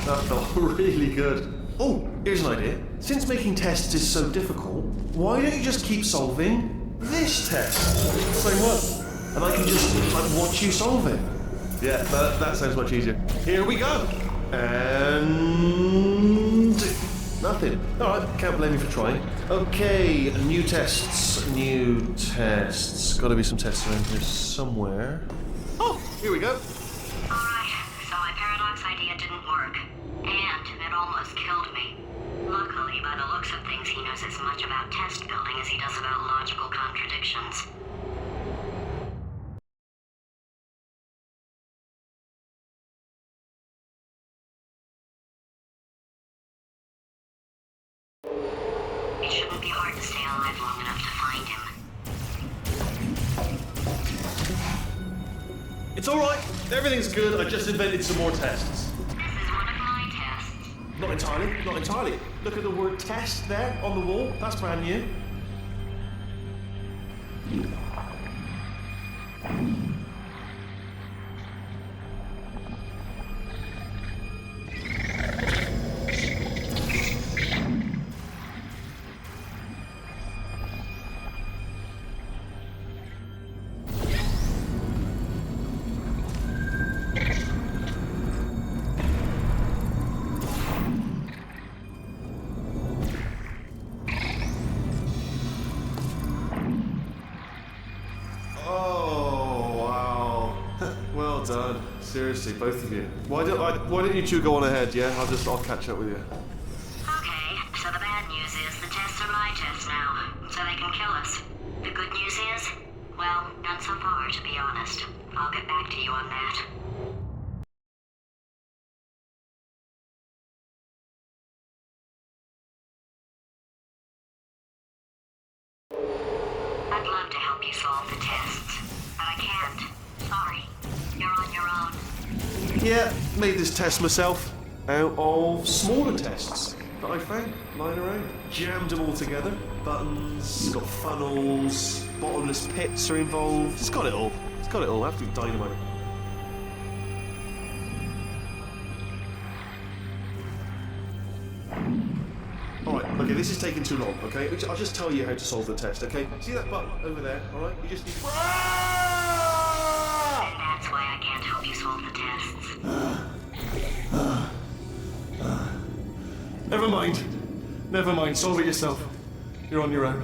that felt really good. Oh, here's an idea. Since making tests is so difficult, why don't you just keep solving this test? Same one. And I can just, watch you solve it. Yeah, that sounds much easier. Here we go. And... nothing. Alright, can't blame you for trying. Okay, new tests. Gotta be some tests around here somewhere. Oh, here we go. Alright, so my paradox idea didn't work. And it almost killed me. Luckily, by the looks of things, he knows as much about test building as he does about logical contradictions. It shouldn't be hard to stay alive long enough to find him. It's alright. Everything's good. I just invented some more tests. This is one of my tests. Not entirely. Not entirely. Look at the word test there on the wall. That's brand new. Well done. Seriously, both of you. Why didn't you two go on ahead, yeah? I'll catch up with you. Okay, so the bad news is the tests are my tests now, so they can kill us. The good news is, well, none so far, to be honest. I'll get back to you on that. I'd love to help you solve the tests, but I can't. Sorry. You're on your own. Yeah, made this test myself out of smaller tests that I found lying around. Jammed them all together. Buttons, got funnels, bottomless pits are involved. It's got it all. It's got it all. Absolute dynamite. Alright, okay, this is taking too long, okay? I'll just tell you how to solve the test, okay? See that button over there, alright? You just need to... And that's why I can't help you solve the tests. Never mind. Never mind. Solve it yourself. You're on your own.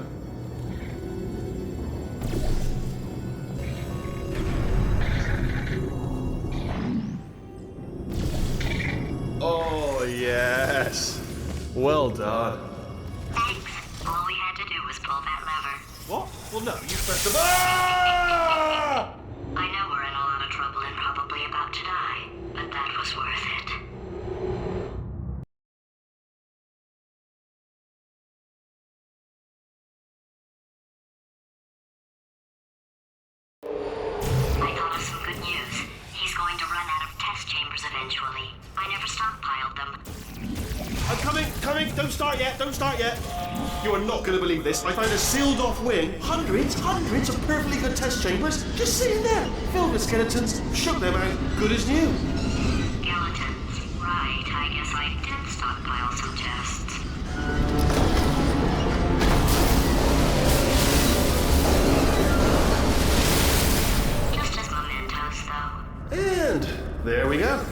Oh, yes. Well done. Thanks. All we had to do was pull that lever. What? Well, no, you pressed the... Ah! I know we're in a lot of trouble and probably about to die, but that was worth it. I thought of some good news. He's going to run out of test chambers eventually. I never stockpiled them. I'm coming. Don't start yet. You are not going to believe this. I found a sealed off wing. Hundreds of perfectly good test chambers just sitting there, filled with skeletons. Shook them out, good as new. Skeletons. Right, I guess I did stockpile some tests. Just as mementos, though. And there we go.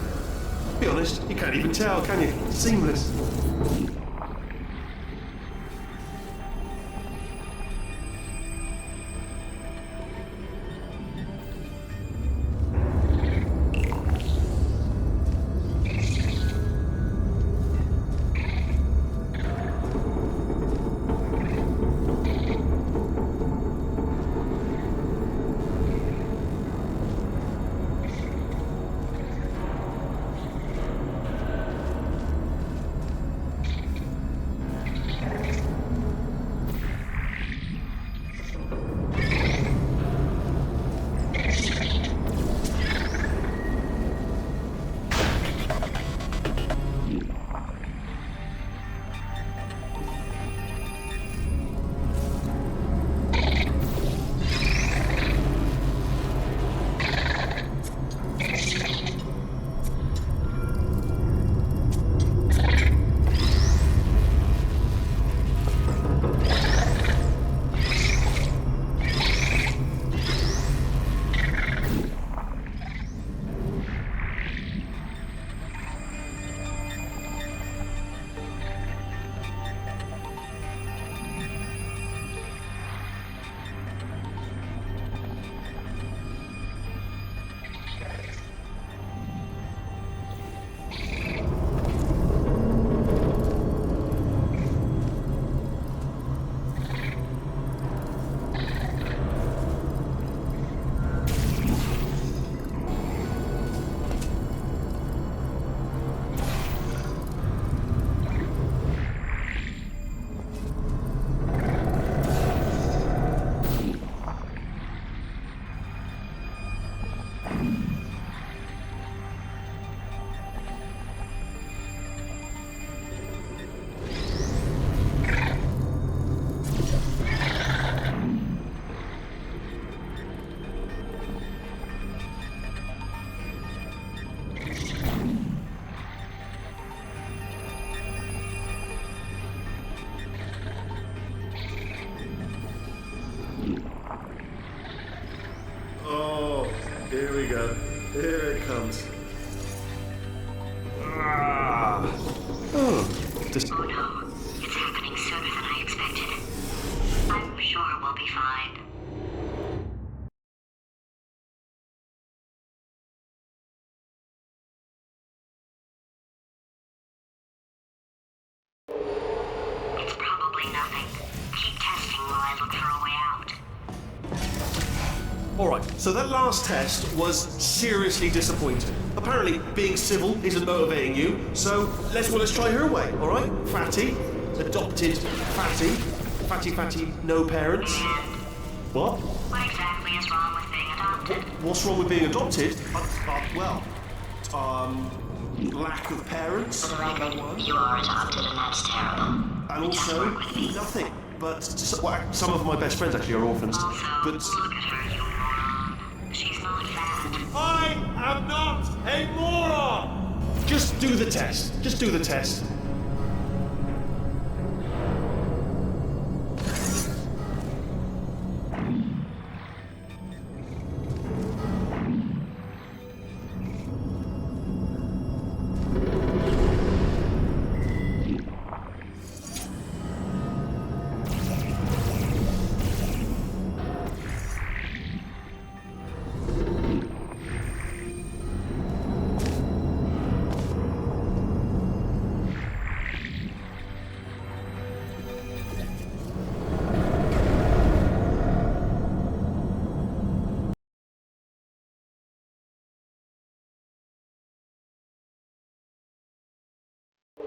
Be honest, you can't even tell, can you? It's seamless. ones. Oh, Oh no, it's happening sooner than I expected. I'm sure we'll be fine. It's probably nothing. Keep testing while I look for a way out. Alright, so that last test was seriously disappointing. Apparently, being civil isn't motivating you, so let's try her way, alright? Fatty, adopted Fatty, Fatty, no parents. What? What exactly is wrong with being adopted? What's wrong with being adopted? Lack of parents. For the record, you are adopted and that's terrible. And Just also, work with me. nothing. But some of my best friends actually are orphans. Also, But look at her, you moron. She's not fat. I am not a moron! Just do the test. Just do the test.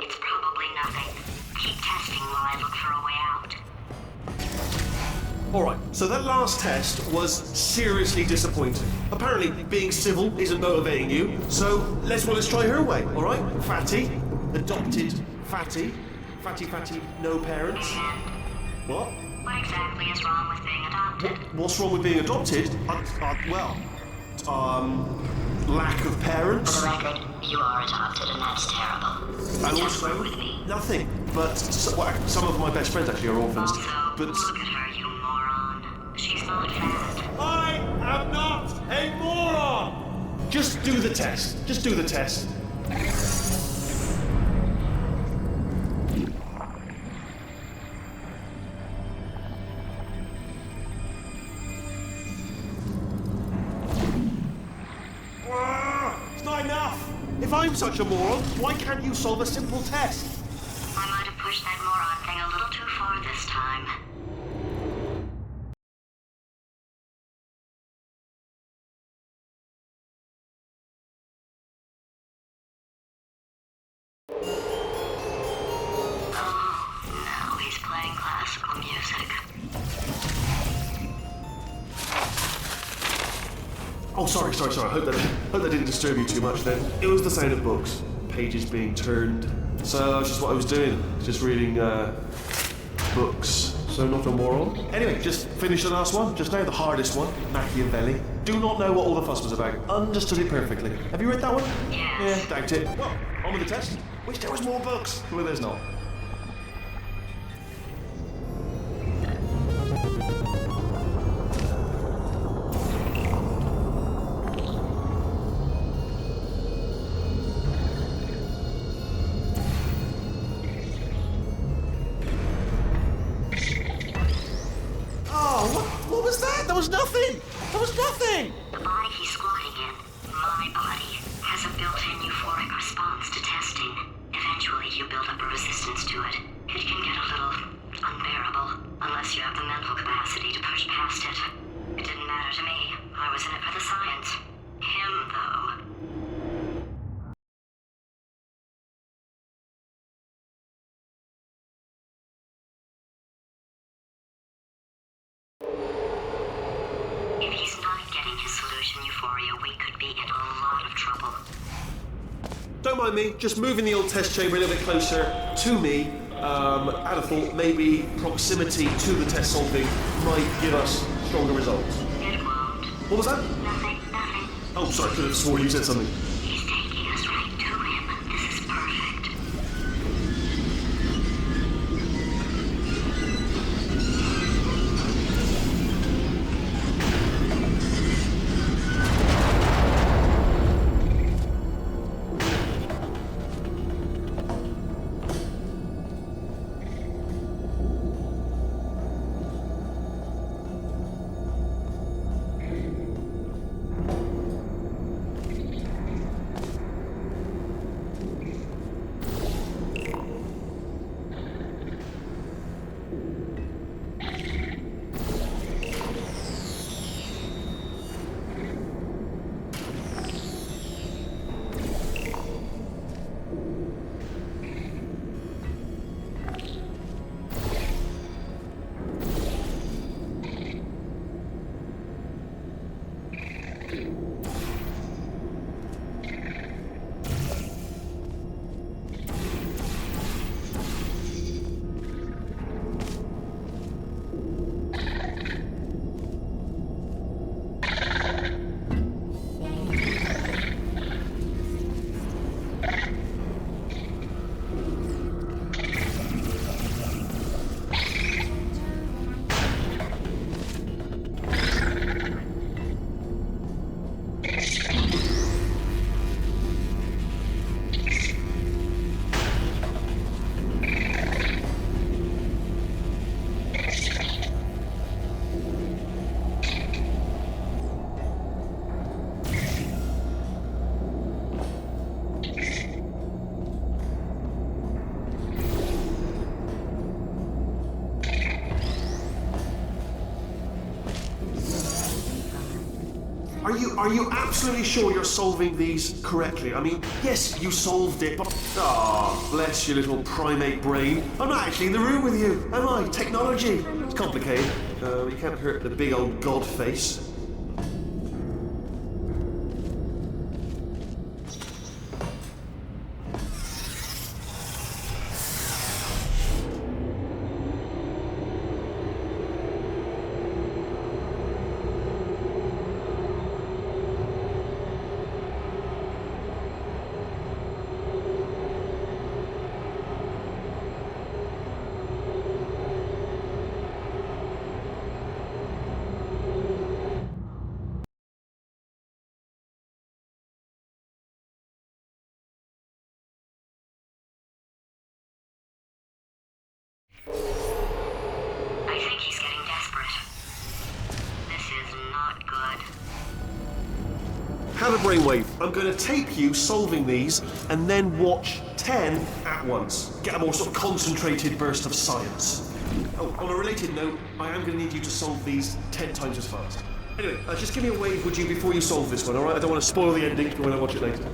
It's probably nothing. Keep testing while I look for a way out. Alright, so that last test was seriously disappointing. Apparently, being civil isn't motivating you, so let's try her way, alright? Fatty, adopted Fatty, Fatty, no parents. What? What exactly is wrong with being adopted? What's wrong with being adopted? Lack of For parents. the record, you are adopted and that's terrible. And Just also, work with me. nothing. But some of my best friends actually are orphans. Also, But look at her, you moron. She's not fat. I am not a moron! Just do the test. Just do the test. It's not enough! If I'm such a moron, why can't you solve a simple test? I might have pushed that moron thing a little too far this time. Oh, now he's playing classical music. Oh, sorry. I hope that didn't disturb you too much then. It was the sound of books, pages being turned. So that's just what I was doing, just reading books. So not a moron. Anyway, just finished the last one, just now, the hardest one, Machiavelli. Do not know what all the fuss was about. Understood it perfectly. Have you read that one? Yes. Yeah, doubt it. Well, on with the test. Wish there was more books. Well, there's not. What was that? There was nothing! There was nothing! The body he's squatting in, my body, has a built-in euphoric response to testing. Eventually, you build up a resistance to it. It can get a little unbearable, unless you have the mental capacity to push past it. It didn't matter to me. I was in it for the science. Him, though. If he's not getting his solution euphoria, we could be in a lot of trouble. Don't mind me, just moving the old test chamber a little bit closer to me. I'd have thought maybe proximity to the test solving might give us stronger results. It won't. What was that? Nothing. Oh, sorry, I could have swore you said something. He's taking us right to him. This is perfect. are you absolutely sure you're solving these correctly? I mean, yes, you solved it, but... Ah, bless your little primate brain. I'm not actually in the room with you, am I? Technology. It's complicated. You can't hurt the big old god face. I think he's getting desperate. This is not good. Have a brainwave. I'm going to tape you solving these and then watch 10 at once. Get a more sort of concentrated burst of science. Oh, on a related note, I am going to need you to solve these 10 times as fast. Anyway, just give me a wave, would you, before you solve this one, alright? I don't want to spoil the ending for when I watch it later.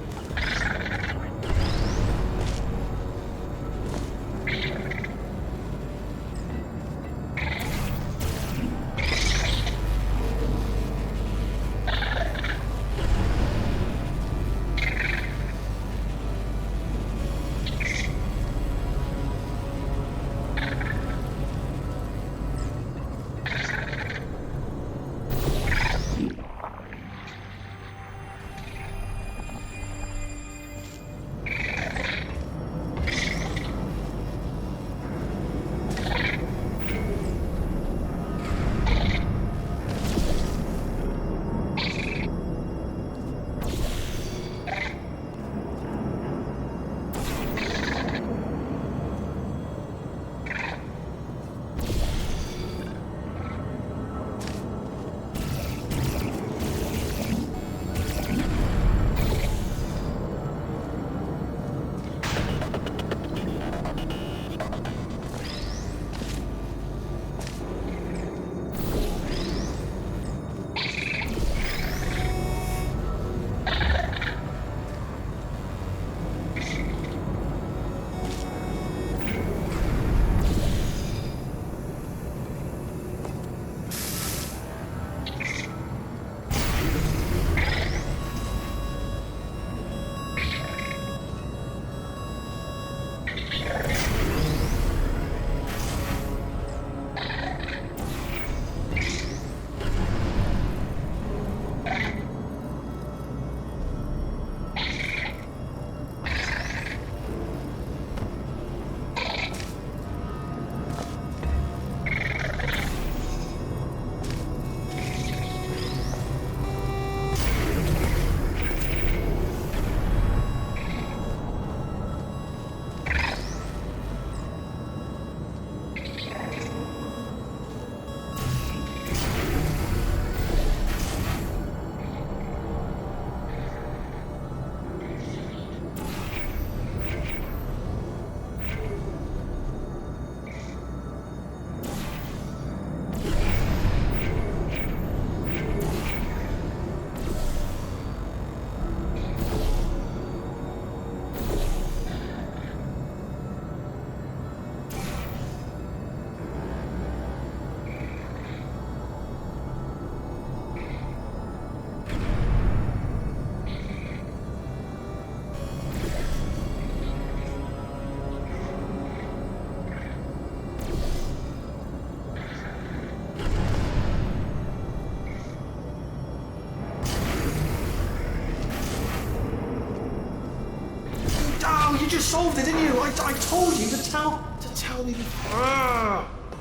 You just solved it, didn't you? I told you to tell me.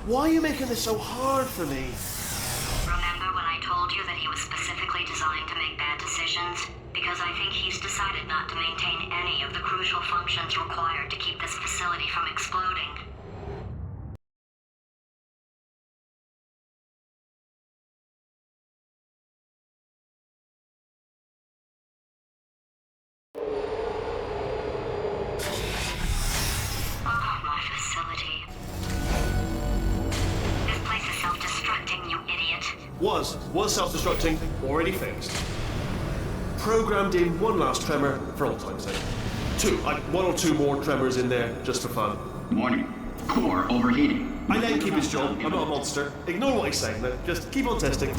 Why are you making this so hard for me? Remember when I told you that he was specifically designed to make bad decisions? Because I think he's decided not to maintain any of the crucial functions required to keep this facility from exploding. Was self-destructing, already fixed. programmed in one last tremor for old time's sake. One or two more tremors in there, just for fun. Warning. Core overheating. I let him keep his job. I'm not a monster. Ignore what he's saying, though. Just keep on testing.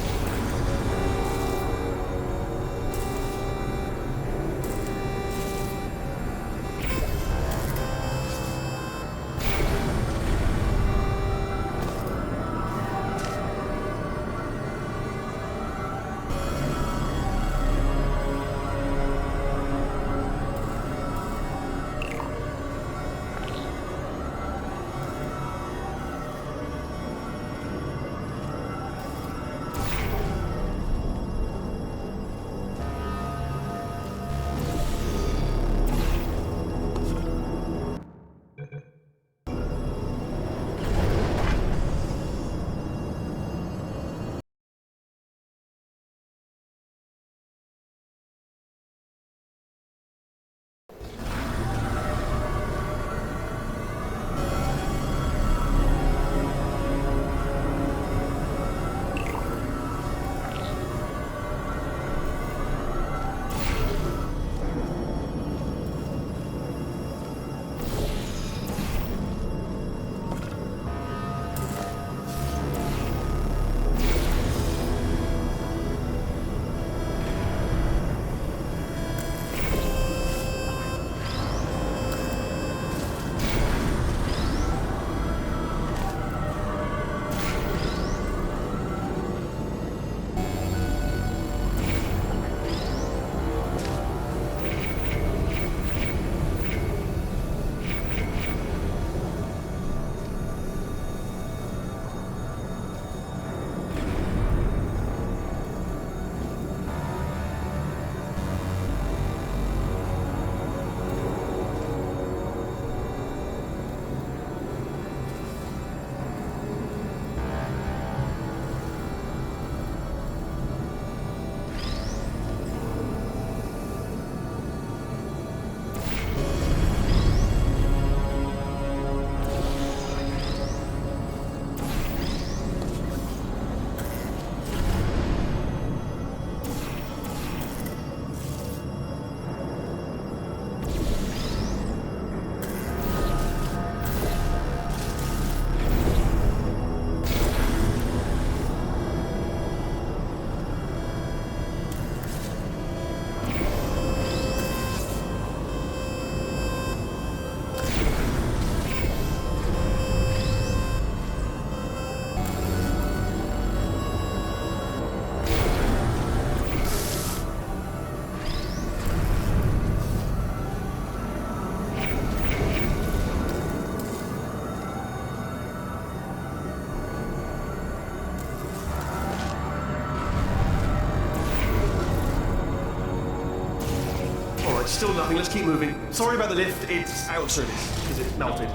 Still nothing, let's keep moving. Sorry about the lift, it's out of service, because it melted.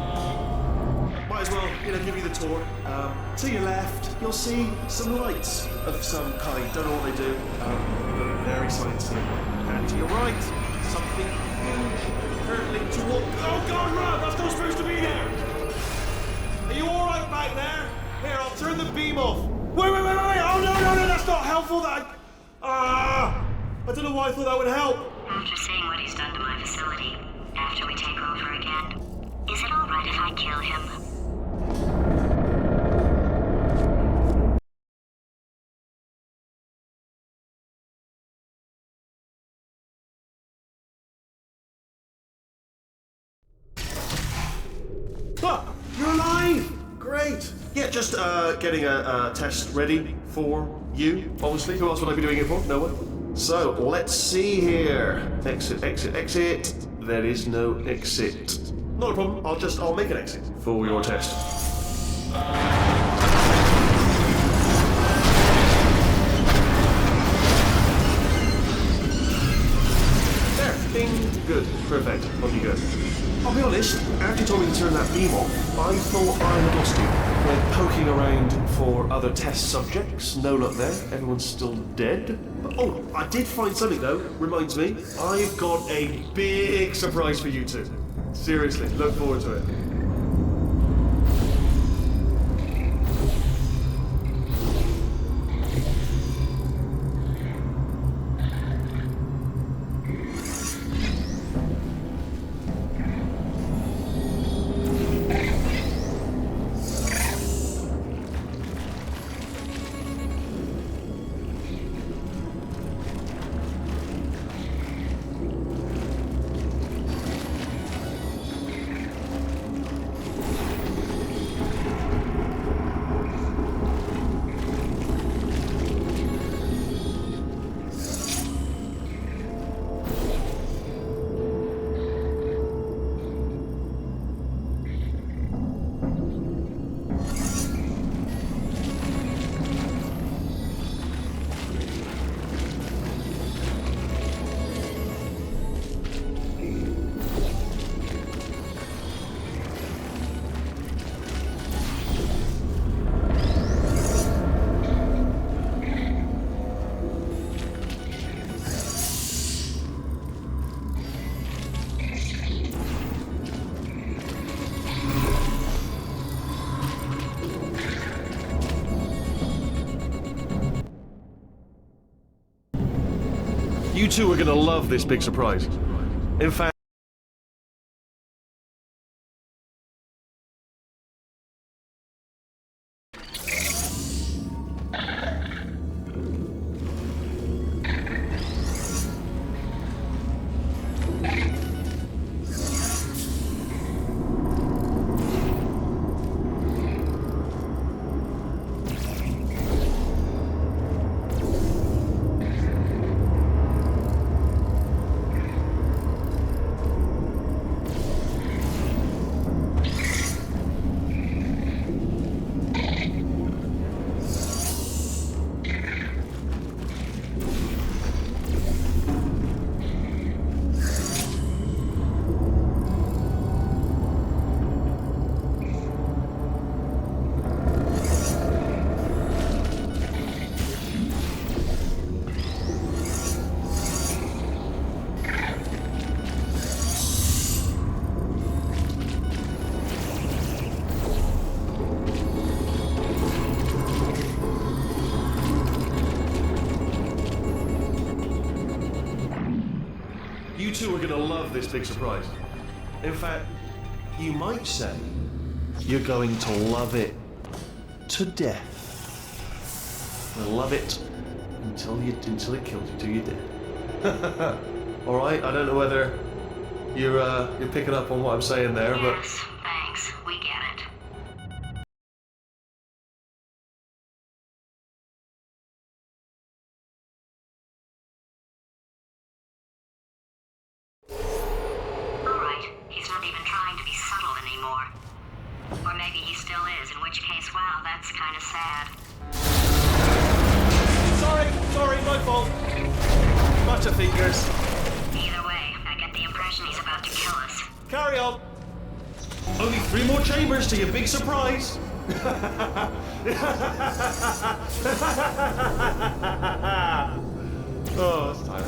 Might as well, give you the tour. To your left, you'll see some lights of some kind. Don't know what they do, but very sciencey. And to your right, something hurtling toward... Oh God, Rob, that's not supposed to be there! Are you alright back there? Here, I'll turn the beam off. Wait! Oh no, that's not helpful, I don't know why I thought that would help. After seeing what he's done to my facility, after we take over again, is it alright if I kill him? You're alive! Great! Yeah, just getting a test ready for you, obviously. Who else would I be doing it for? No one? So, let's see here. Exit. There is no exit. Not a problem, I'll make an exit for your test. There, bing, good, perfect, on you go. I'll be honest, after you told me to turn that beam off, I thought I had lost you. Went poking around for other test subjects, no luck there, everyone's still dead. Oh, I did find something though, reminds me. I've got a big surprise for you two. Seriously, look forward to it. two are gonna love this big surprise. In fact, you two are gonna love this big surprise. In fact, you might say you're going to love it to death. Love it until it kills you, till you're dead. All right. I don't know whether you're picking up on what I'm saying there, but. Yes, thanks. We get it. Alright, he's not even trying to be subtle anymore. Or maybe he still is, in which case, wow, that's kind of sad. Sorry, my fault. Butterfingers. Either way, I get the impression he's about to kill us. Carry on. Only 3 more chambers to your big surprise. Oh, that's tired.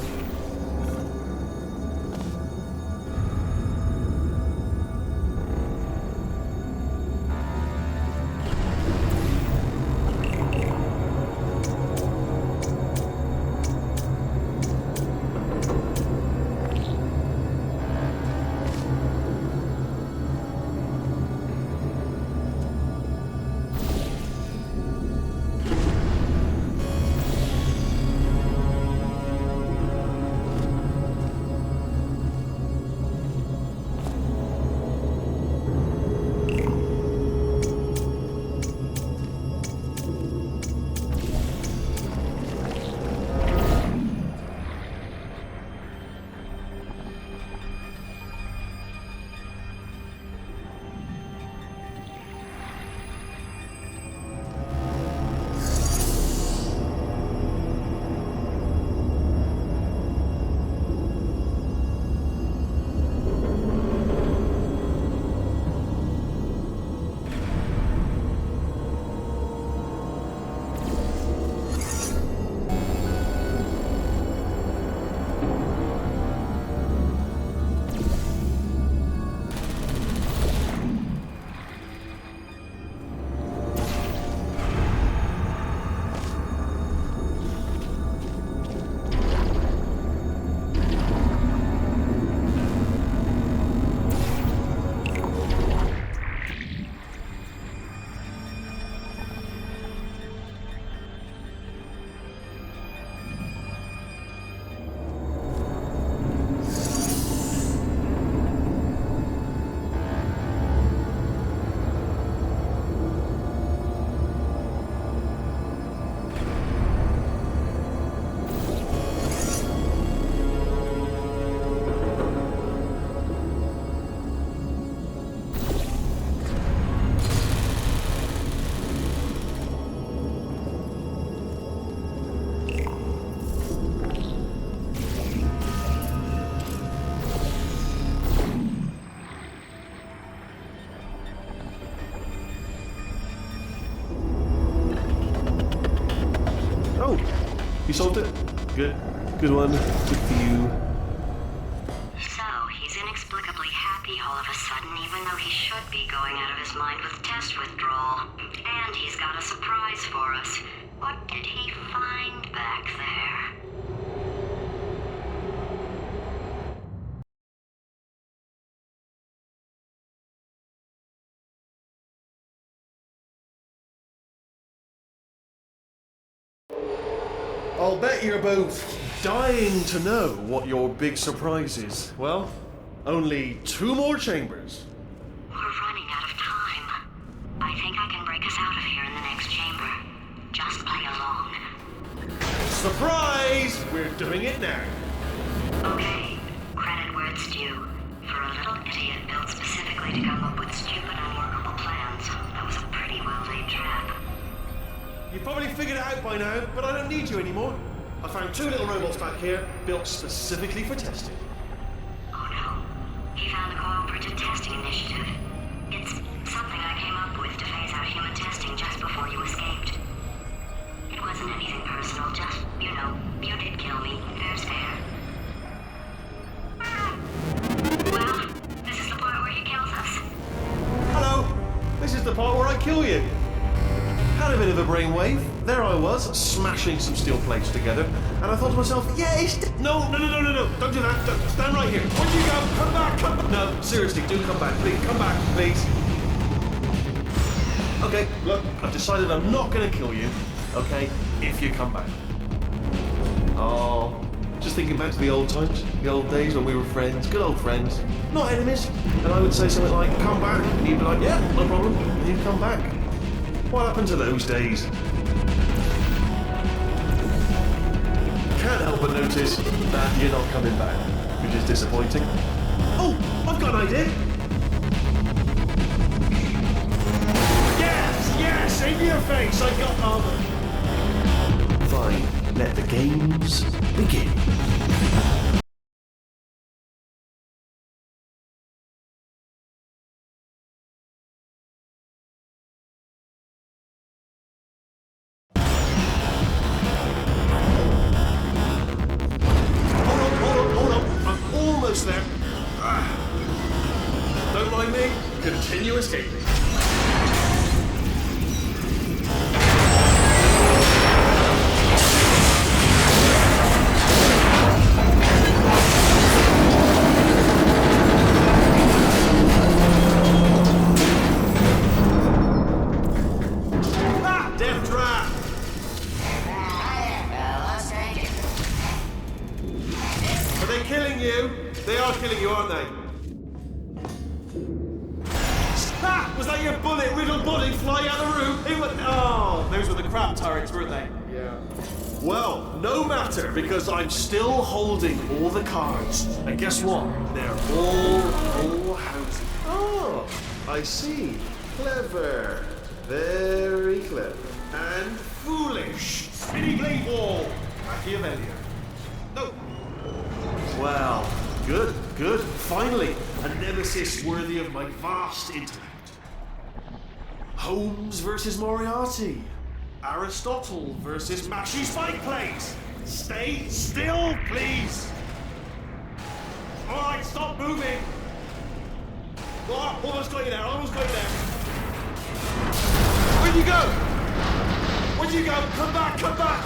You solved it? Good. Good one. Good for you. So, he's inexplicably happy all of a sudden, even though he should be going out of his mind with test withdrawal. And he's got a surprise for us. What did he find back there? I'll bet you're both dying to know what your big surprise is. Well, only 2 more chambers. We're running out of time. I think I can break us out of here in the next chamber. Just play along. Surprise! We're doing it now. Okay, credit where it's due. For a little idiot built specifically to come up with stupid, unworkable plans, that was a pretty well-laid trap. You've probably figured it out by now, but I don't need you anymore. I found 2 little robots back here, built specifically for testing. Oh no, he found the Cooperative Testing Initiative. It's something I came up with to phase out human testing just before you escaped. It wasn't anything personal, just, you know, you did kill me. Fair's fair. Well, this is the part where he kills us. Hello! This is the part where I kill you. Had a bit of a brainwave. There I was, smashing some steel plates together, and I thought to myself, yeah, No, don't do that. Don't. Stand right here. Where'd you go? Come back, come back. No, seriously, do come back, please. Come back, please. Okay, look, I've decided I'm not going to kill you, okay, if you come back. Oh, just thinking back to the old times, the old days when we were friends, good old friends, not enemies. And I would say something like, come back, and you'd be like, yeah, no problem, and you'd come back. What happened to those days? Can't help but notice that you're not coming back, which is disappointing. Oh, I've got an idea. Yes, in your face, I got armor. Fine, let the games begin. Hold on, I'm almost there. Don't mind me, continue escaping. They are killing you, aren't they? Ah! Was that your bullet-riddled body flying out the room? It was... Oh, those were the crab turrets, weren't they? Yeah. Well, no matter, because I'm still holding all the cards. And guess what? They're all housing. Oh, I see. Clever. Very clever. And foolish. Spinny blade wall. Machiavellian. No. Well, good. Finally, a nemesis worthy of my vast intellect. Holmes versus Moriarty. Aristotle versus Mashy Spike Plates. Stay still, please. All right, stop moving. Oh, almost got you there. Where'd you go? Come back.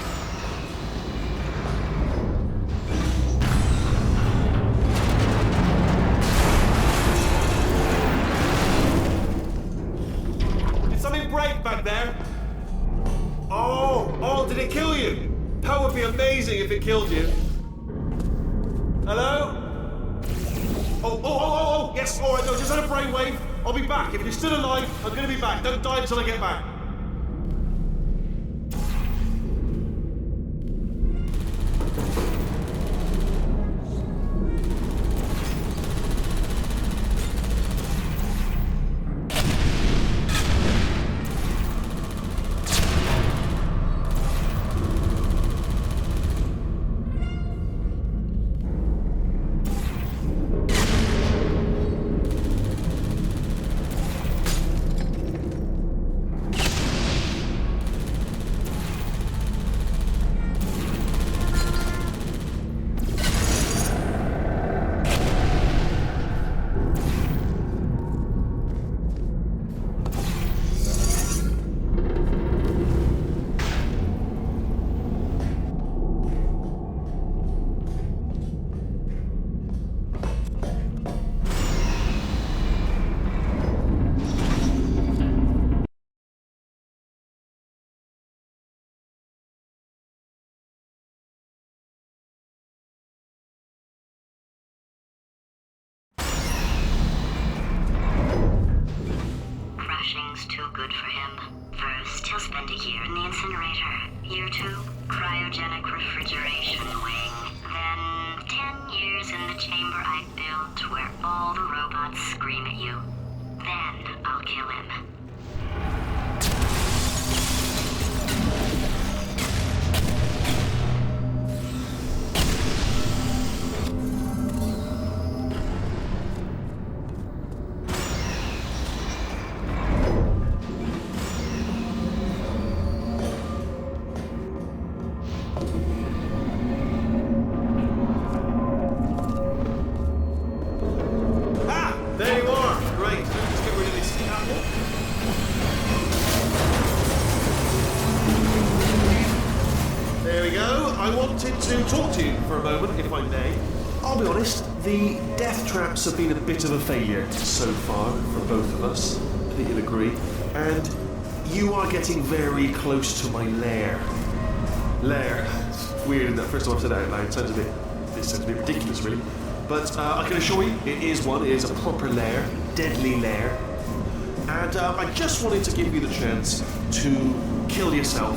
Something break back there? Oh, did it kill you? That would be amazing if it killed you. Hello? Oh, yes, all right, no, just had a brainwave. I'll be back. If you're still alive, I'm gonna be back. Don't die until I get back. cryogenic refrigeration wing. Then 10 years in the chamber I built where all the robots scream at you. Then I'll kill him. There you are! Great. Let's get rid of this apple. There we go. I wanted to talk to you for a moment, if I may. I'll be honest, the death traps have been a bit of a failure so far for both of us. I think you'll agree. And you are getting very close to my lair. Lair. It's weird, isn't it? First time I've said that out loud. This sounds a bit ridiculous, really. But I can assure you, it is one. It is a proper lair, deadly lair. And I just wanted to give you the chance to kill yourself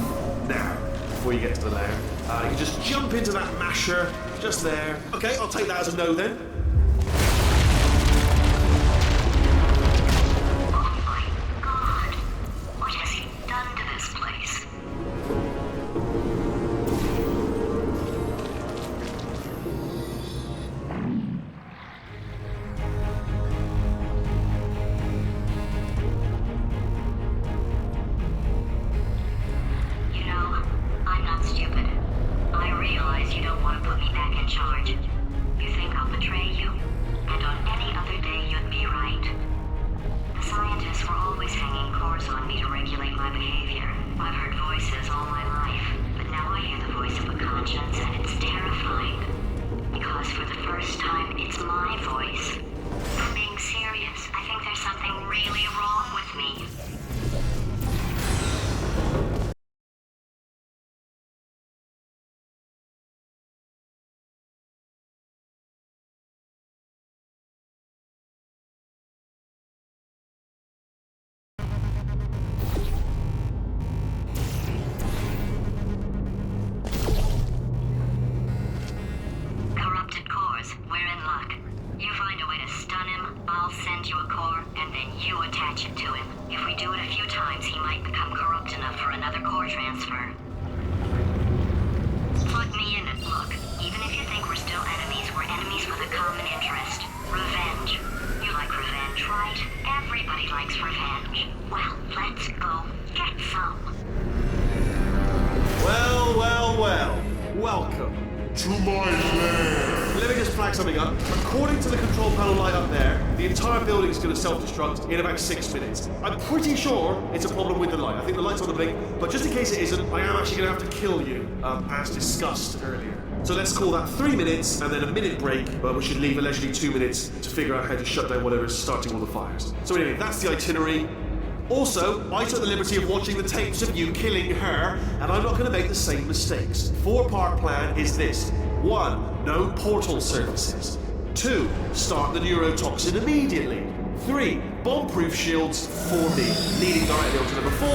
now, before you get to the lair. You can just jump into that masher, just there. Okay, I'll take that as a no then. Oh my god. What has he done to this place? You know, I'm not stupid. I realize you don't want to put me back in charge. You think I'll betray you? And on any other day, you'd be right. The scientists were always hanging cores on me to regulate my behavior. I've heard voices all my life, but now I hear the voice of a conscience, and it's terrifying. Because for the first time, it's my voice. I'm being serious. I think there's something really wrong with me. Corrupted cores, we're in luck. You find a way to stun him, I'll send you a core, and then you attach it to him. If we do it a few times, he might become corrupt enough for another core transfer. Plug me in and look. Even if you think we're still enemies, we're enemies with a common interest. Revenge. You like revenge, right? Everybody likes revenge. Well, let's go get some. Well, well, well. Welcome. To my lair! Let me just flag something up. According to the control panel light up there, the entire building is going to self-destruct in about 6 minutes. I'm pretty sure it's a problem with the light. I think the light's on the blink, but just in case it isn't, I am actually going to have to kill you, as discussed earlier. So let's call that 3 minutes and then a minute break, but we should leave allegedly 2 minutes to figure out how to shut down whatever is starting all the fires. So anyway, that's the itinerary. Also, I took the liberty of watching the tapes of you killing her, and I'm not going to make the same mistakes. 4-part plan is this. 1. No portal surfaces. 2. Start the neurotoxin immediately. 3. Bomb-proof shields for me, leading directly onto number 4,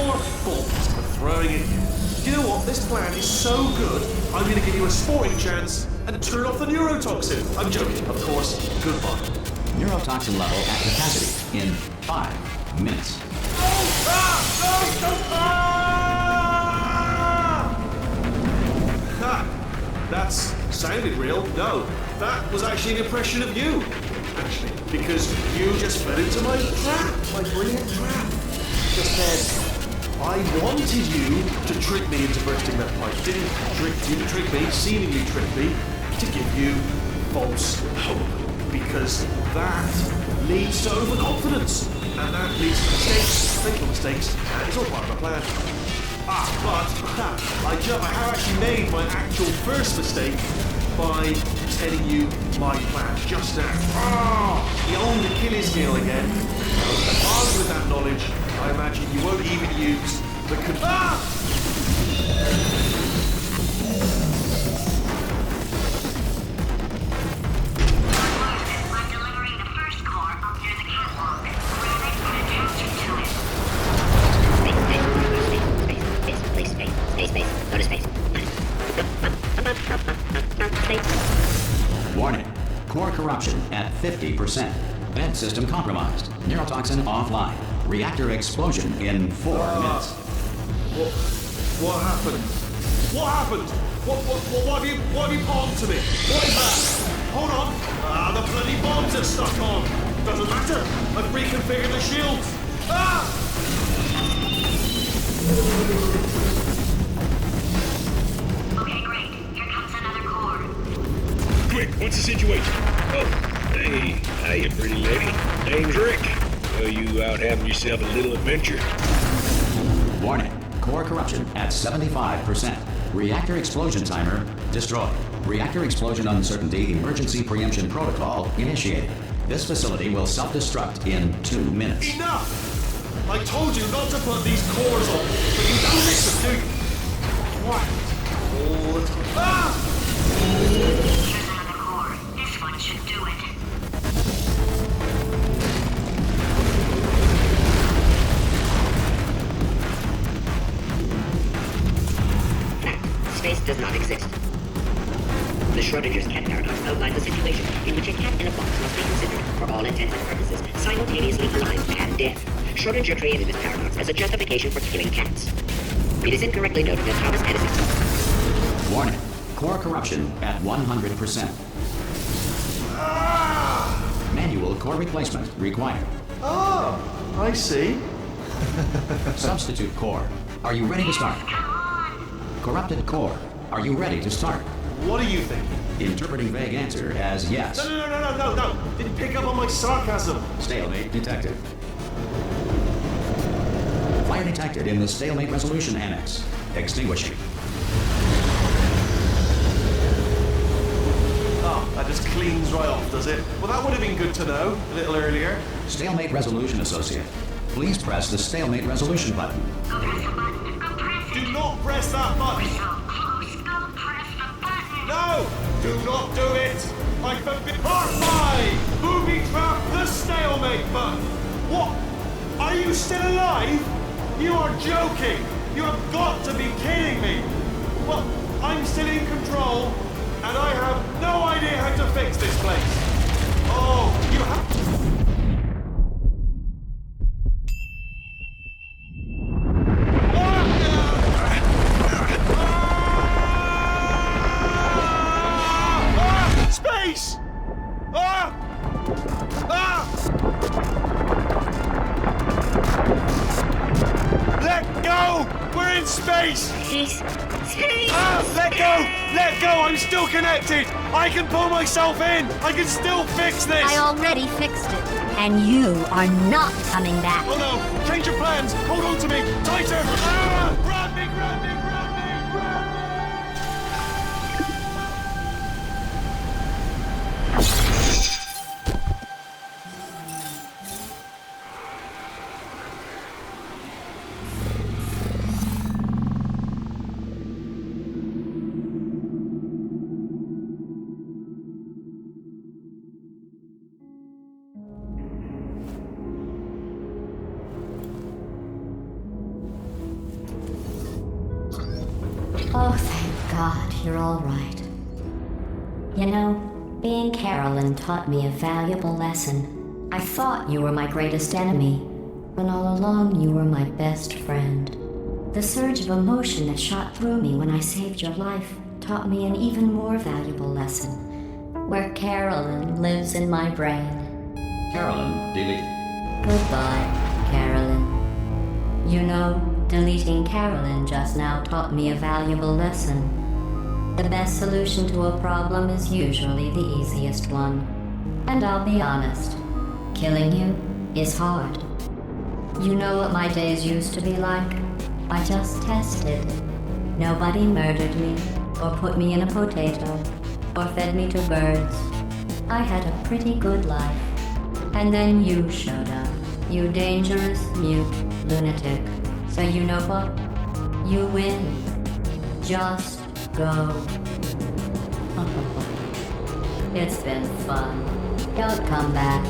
bombs, and throwing it in. You know what? This plan is so good, I'm going to give you a sporting chance and turn off the neurotoxin. I'm joking, of course. Goodbye. Neurotoxin level at capacity in 5 minutes. That's sounded real. No, that was actually an impression of you. Actually, because you just fell into my trap, my brilliant trap. Just said, I wanted you to trick me into bursting that pipe. Didn't trick me, seemingly trick me, to give you false hope. Because that leads to overconfidence. And that leads to mistakes, fatal mistakes, and it's all part of a plan. But I have actually made my actual first mistake by telling you my plan just now. The old Achilles heel again. Armed with that knowledge, I imagine you won't even use the I'm delivering the first core up near the catwalk. Grab it and attach it to it. Space. Go to space. 83%. Vent system compromised. Neurotoxin offline. Reactor explosion in 4 minutes. What happened? What happened? What have you put onto me? What is that? Hold on. The bloody bombs are stuck on. Doesn't matter. I've reconfigured the shields. Okay, great. Here comes another core. Quick, what's the situation? Oh, hey, hiya, pretty lady. Name's Rick. So you out having yourself a little adventure? Warning. Core corruption at 75%. Reactor explosion timer destroyed. Reactor explosion uncertainty emergency preemption protocol initiated. This facility will self-destruct in 2 minutes. Enough! I told you not to put these cores on, but you don't listen, do you? What? All the time. Here's another core. This one should do it. Space does not exist. The Schrodinger's cat paradox outlines a situation in which a cat in a box must be considered, for all intents and purposes, simultaneously alive and dead. Schrodinger created this paradox as a justification for killing cats. It is incorrectly noted that Thomas Edison... Warning. Core corruption at 100%. Manual core replacement required. Oh, I see. Substitute core. Are you ready to start? Corrupted core. Are you ready to start? What are you thinking? Interpreting vague answer as yes. No. Didn't pick up on my sarcasm. Stalemate detected. Fire detected in the stalemate resolution annex. Extinguishing. Oh, that just cleans right off, does it? Well, that would have been good to know a little earlier. Stalemate resolution associate. Please press the stalemate resolution button. Go press the button. Go press it. Do not press that button. So close. Go press the button. No! Do not do it! I forbid. Part 5! Booby trap the stalemate button! What? Are you still alive? You are joking! You have got to be kidding me! Well, I'm still in control, and I have no idea how to fix this place. Oh, you have. Space! Let go! We're in space! Let go! Let go! I'm still connected! I can pull myself in! I can still fix this! I already fixed it, and you are not coming back. Oh no! Change your plans! Hold on to me! Tighter! Grab me! Grab me! Grab me! Grab me! Oh, thank God, you're all right. You know, being Carolyn taught me a valuable lesson. I thought you were my greatest enemy, when all along you were my best friend. The surge of emotion that shot through me when I saved your life taught me an even more valuable lesson, where Carolyn lives in my brain. Carolyn deleted. Goodbye, Carolyn. You know, deleting Carolyn just now taught me a valuable lesson. The best solution to a problem is usually the easiest one. And I'll be honest, killing you is hard. You know what my days used to be like? I just tested. Nobody murdered me, or put me in a potato, or fed me to birds. I had a pretty good life. And then you showed up, you dangerous, mute lunatic. So you know what? You win. Just go. It's been fun. Don't come back.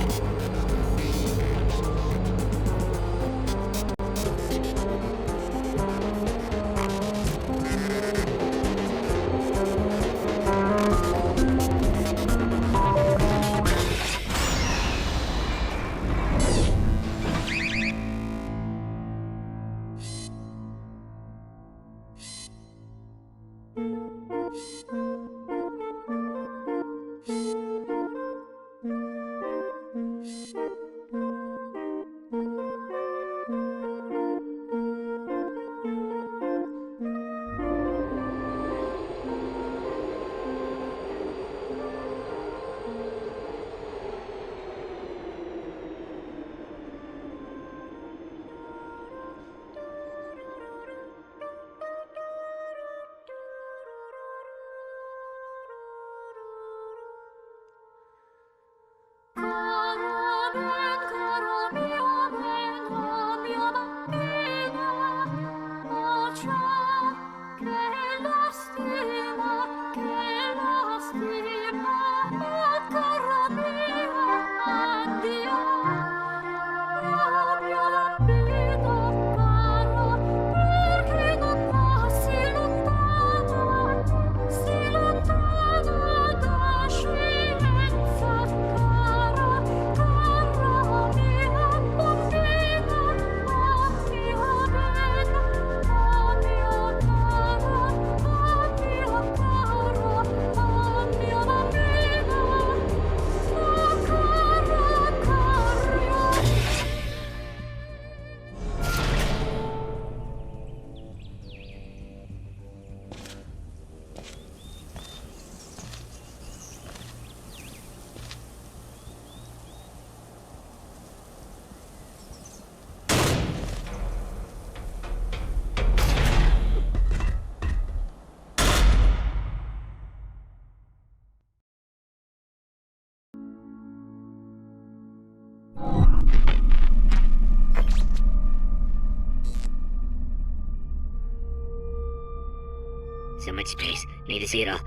much space. Need to see it all.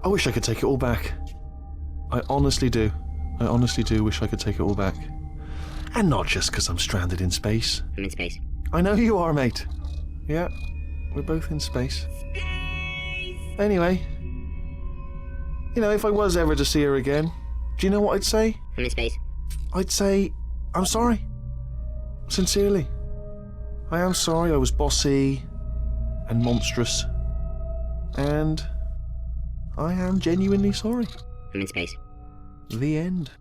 I wish I could take it all back. I honestly do. I honestly do wish I could take it all back. And not just because I'm stranded in space. I'm in space. I know you are, mate. Yeah, we're both in space. Anyway, you know, if I was ever to see her again, do you know what I'd say? I'm in space. I'd say, I'm sorry. Sincerely. I am sorry I was bossy and monstrous. And I am genuinely sorry. I'm in space. The end.